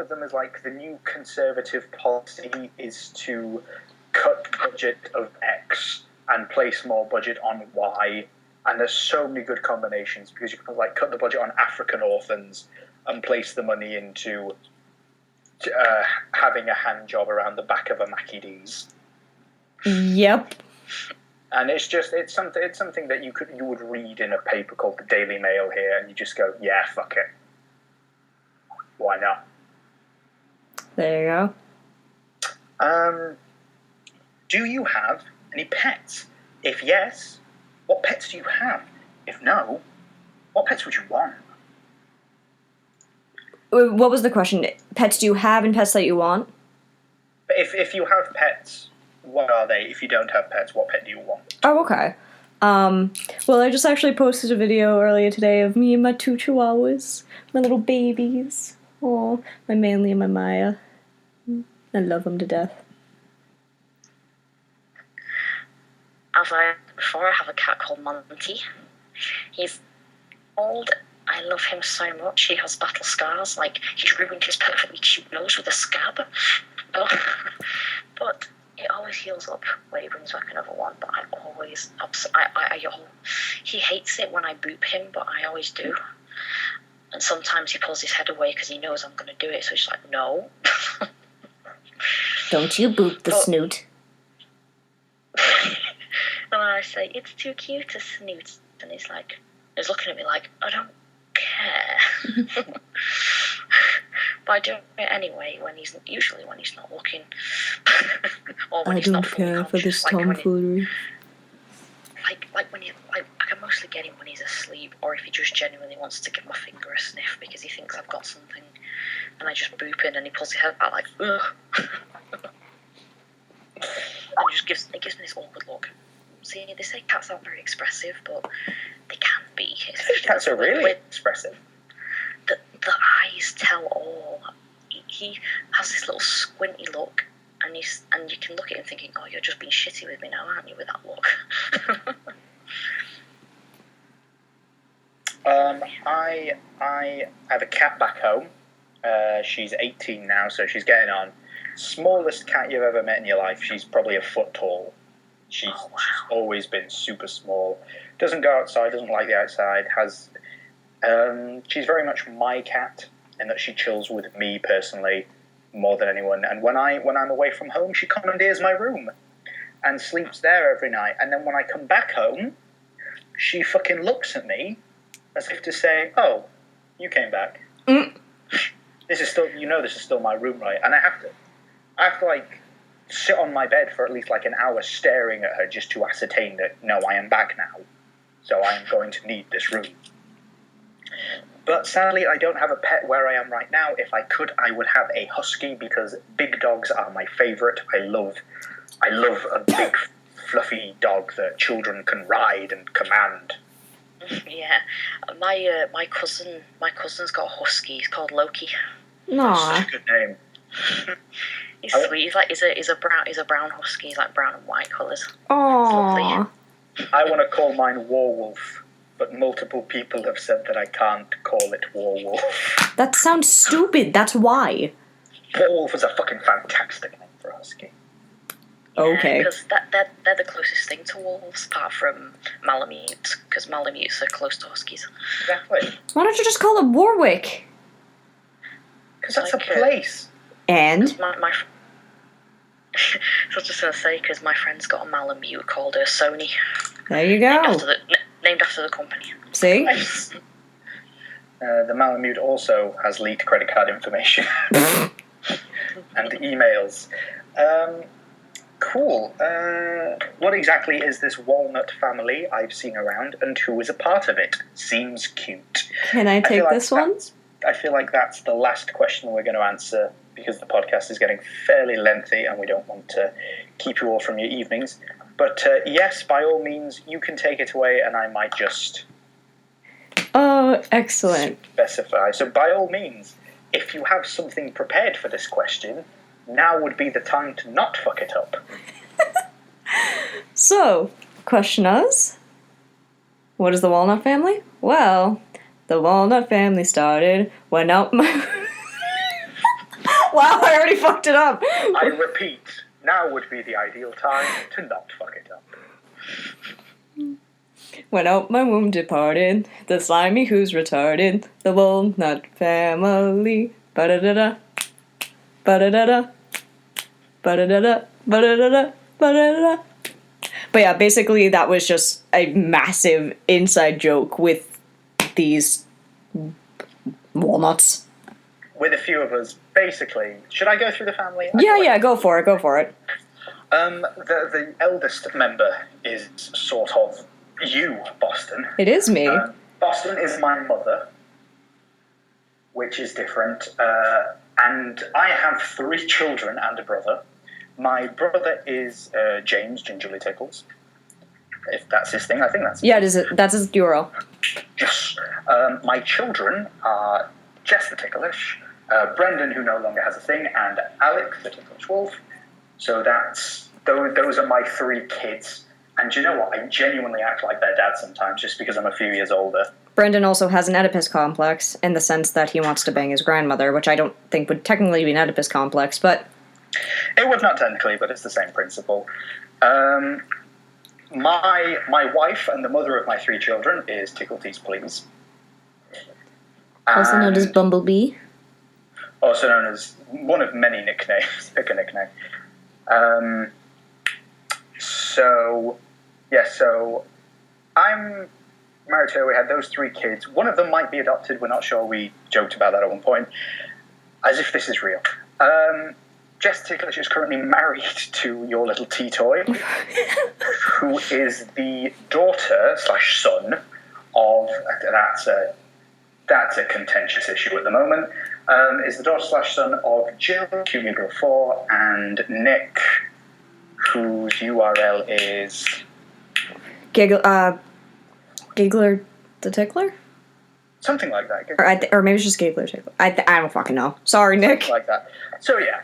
them is the new Conservative policy is to cut budget of X and place more budget on Y. And there's so many good combinations because you can cut the budget on African orphans and place the money into having a hand job around the back of a Mackie D's. Yep. And it's something that you would read in a paper called the Daily Mail here, and you just go, yeah, fuck it. Why not? There you go. Do you have any pets? If yes, what pets do you have? If no, what pets would you want? What was the question? Pets do you have and pets that you want? If you have pets, what are they? If you don't have pets, what pet do you want? Oh, okay. Well, I just actually posted a video earlier today of me and my two chihuahuas, my little babies. Oh, my Manly and my Maya. I love them to death. Before, I have a cat called Monty. He's old. I love him so much. He has battle scars. He's ruined his perfectly cute nose with a scab. But it always heals up when he brings back another one. But he hates it when I boop him, but I always do. And sometimes he pulls his head away because he knows I'm going to do it. So he's like, no. Don't you boop the snoot. And I say, it's too cute to snoot. And he's looking at me like, I don't care. But I do it anyway usually when he's not looking. Or when I he's not don't care for this tomfoolery. I can mostly get him when he's asleep, or if he just genuinely wants to give my finger a sniff because he thinks I've got something, and I just boop in and he pulls his head back ugh. And it gives me this awkward look. See, they say cats aren't very expressive, but they can be. Cats are really expressive. The eyes tell all. He has this little squinty look, and you can look at him thinking, oh, you're just being shitty with me now, aren't you, with that look? I have a cat back home. She's 18 now, so she's getting on. Smallest cat you've ever met in your life. She's probably a foot tall. She's always been super small. Doesn't go outside, doesn't like the outside. She's very much my cat. in that she chills with me personally more than anyone. And when I'm away from home, she commandeers my room and sleeps there every night. And then when I come back home, she fucking looks at me as if to say, "Oh, you came back. This is still my room, right?" And I have to like sit on my bed for at least like an hour staring at her just to ascertain that, no, I am back now. So I am going to need this room. But sadly, I don't have a pet where I am right now. If I could, I would have a husky, because big dogs are my favourite. I love a big, fluffy dog that children can ride and command. Yeah, my cousin's got a husky. He's called Loki. Aw. Such a good name. He's sweet. He's a brown husky. He's like brown and white colours. Aw. I want to call mine Warwolf, but multiple people have said that I can't call it Warwolf. That sounds stupid. That's why. Warwolf is a fucking fantastic name for a husky. Okay. Because they're the closest thing to wolves, apart from Malamutes, because Malamutes are close to huskies. Exactly. Why don't you just call it Warwick? Because that's Like, a place. And? My so I was just going to say, because my friend's got a Malamute called Sony. There you go. Named after the company. See? Nice. The Malamute also has leaked credit card information. And emails. Cool. What exactly is this walnut family I've seen around, and who is a part of it? Seems cute. Can I take this one? I feel like that's the last question we're going to answer, because the podcast is getting fairly lengthy and we don't want to keep you all from your evenings. But yes, by all means, you can take it away, and I might just Oh, excellent. specify. So by all means, if you have something prepared for this question, now would be the time to not fuck it up. So, question is, what is the Walnut family? Well, the Walnut family started when out my... Wow, I already fucked it up. I repeat, now would be the ideal time to not fuck it up. When out my womb departed, the slimy who's retarded, the Walnut family. Ba-da-da-da. Ba-da-da-da. Ba-da-da-da. Ba-da-da-da. Ba-da-da-da. But yeah, basically that was just a massive inside joke with these walnuts. With a few of us, basically. Should I go through the family? Yeah, go for it. The eldest member is sort of you, Boston. It is me. Boston is my mother, which is different. And I have 3 children and a brother. My brother is James Gingerly Tickles. If that's his thing, I think that's Yeah, that's his URL. Yes. My children are Jess the Ticklish, Brendan, who no longer has a thing, and Alec the Ticklish Wolf. So those are my 3 kids. And you know what? I genuinely act like their dad sometimes, just because I'm a few years older. Brendan also has an Oedipus complex in the sense that he wants to bang his grandmother, which I don't think would technically be an Oedipus complex, but... It would not technically, but it's the same principle. My wife and the mother of my 3 children is Tickle Tease Please. Also known as Bumblebee. Also known as one of many nicknames. Pick a nickname. So I'm married to her. We had those 3 kids. One of them might be adopted. We're not sure. We joked about that at one point. As if this is real. Jess Ticklish is currently married to your little T-Toy, who is the daughter/son of... That's a contentious issue at the moment. Is the daughter/son of Jill, Q4, and Nick, whose URL is... Giggler the Tickler? Something like that. Or maybe it's just Giggler Tickler. I don't fucking know. Sorry, Nick. Something like that. So yeah.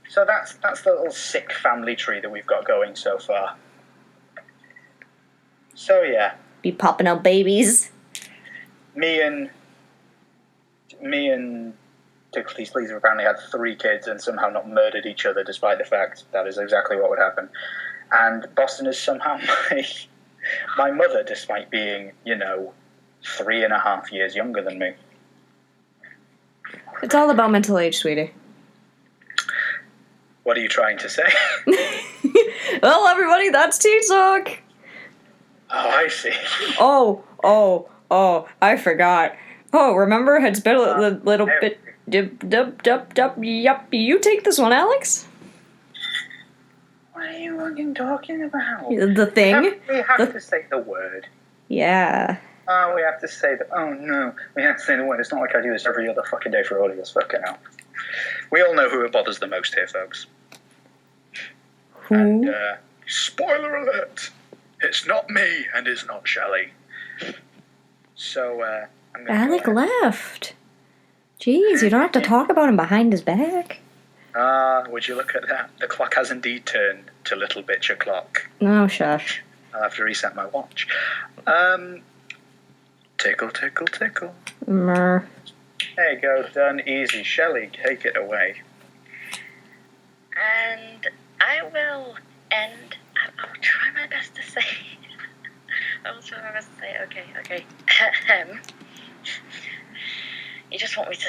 So that's the little sick family tree that we've got going so far. So yeah. Be popping out babies. Me and Tickle Tease Please have apparently had 3 kids and somehow not murdered each other, despite the fact that is exactly what would happen. And Boston is somehow my mother, despite being, 3.5 years younger than me. It's all about mental age, sweetie. What are you trying to say? Well, everybody, that's Teen Talk. Oh, I see. Oh, I forgot. Oh, remember? It's been a little bit... Yup, you take this one, Alex. What are you fucking talking about? The thing? We have to say the word. Yeah. Oh, we have to say the... Oh, no. We have to say the word. It's not like I do this every other fucking day for all of us. Fucking hell. We all know who it bothers the most here, folks. Who? And, spoiler alert! It's not me, and it's not Shelley. So, I'm gonna Alec go ahead. left. Jeez, you don't have to talk about him behind his back. Would you look at that? The clock has indeed turned to little bitch o'clock. No, shush. I'll have to reset my watch. Tickle, tickle, tickle. Mer. There you go, done. Easy. Shelley, take it away. And I will end. I'll try my best to say. Okay. You just want me to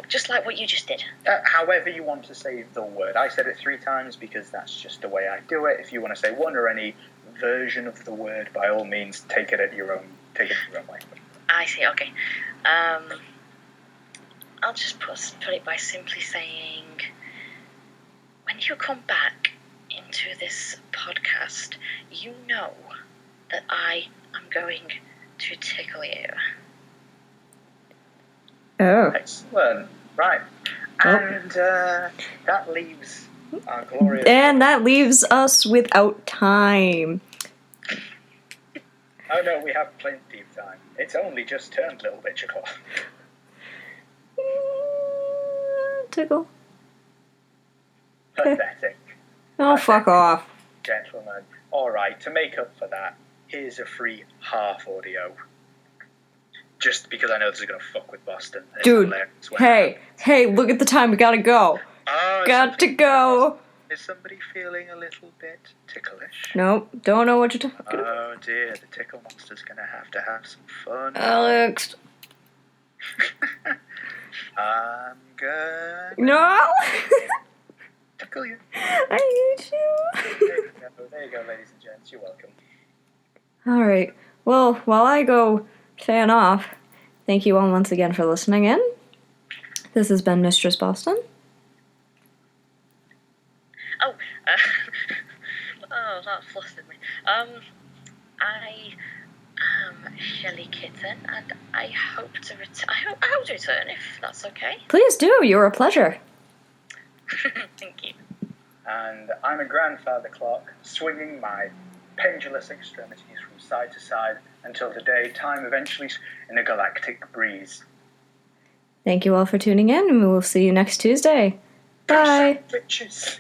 just like what you just did. However you want to say the word. I said it 3 times because that's just the way I do it. If you want to say one or any version of the word, by all means, take it your own way. I see. Okay. I'll just put it by simply saying, when you come back into this podcast, you know that I am going to tickle you. Oh. Excellent. Right. And that leaves our glorious... And that leaves us without time. Oh no, we have plenty of time. It's only just turned little bitch o'clock. Tickle. Pathetic. Oh, fuck off. Gentlemen. Alright, to make up for that, here's a free half audio. Just because I know this is going to fuck with Boston. It's Dude, hilarious. hey, look at the time. We gotta go. Oh, Got to go. Is somebody feeling a little bit ticklish? Nope, don't know what you're talking about. Oh dear, the tickle monster's going to have some fun. Alex. I'm good. No. Tickle you. I hate you. There you go, ladies and gents. You're welcome. Alright, well, while I go fan off, thank you all once again for listening in. This has been Mistress Boston. Oh, that flustered me. I am Shelley Kitten, and I hope to return. I hope to return if that's okay. Please do, you're a pleasure. Thank you. And I'm a grandfather clock, swinging my pendulous extremities from side to side until the day time eventually in a galactic breeze. Thank you all for tuning in, and we will see you next Tuesday. Bye. Bitches.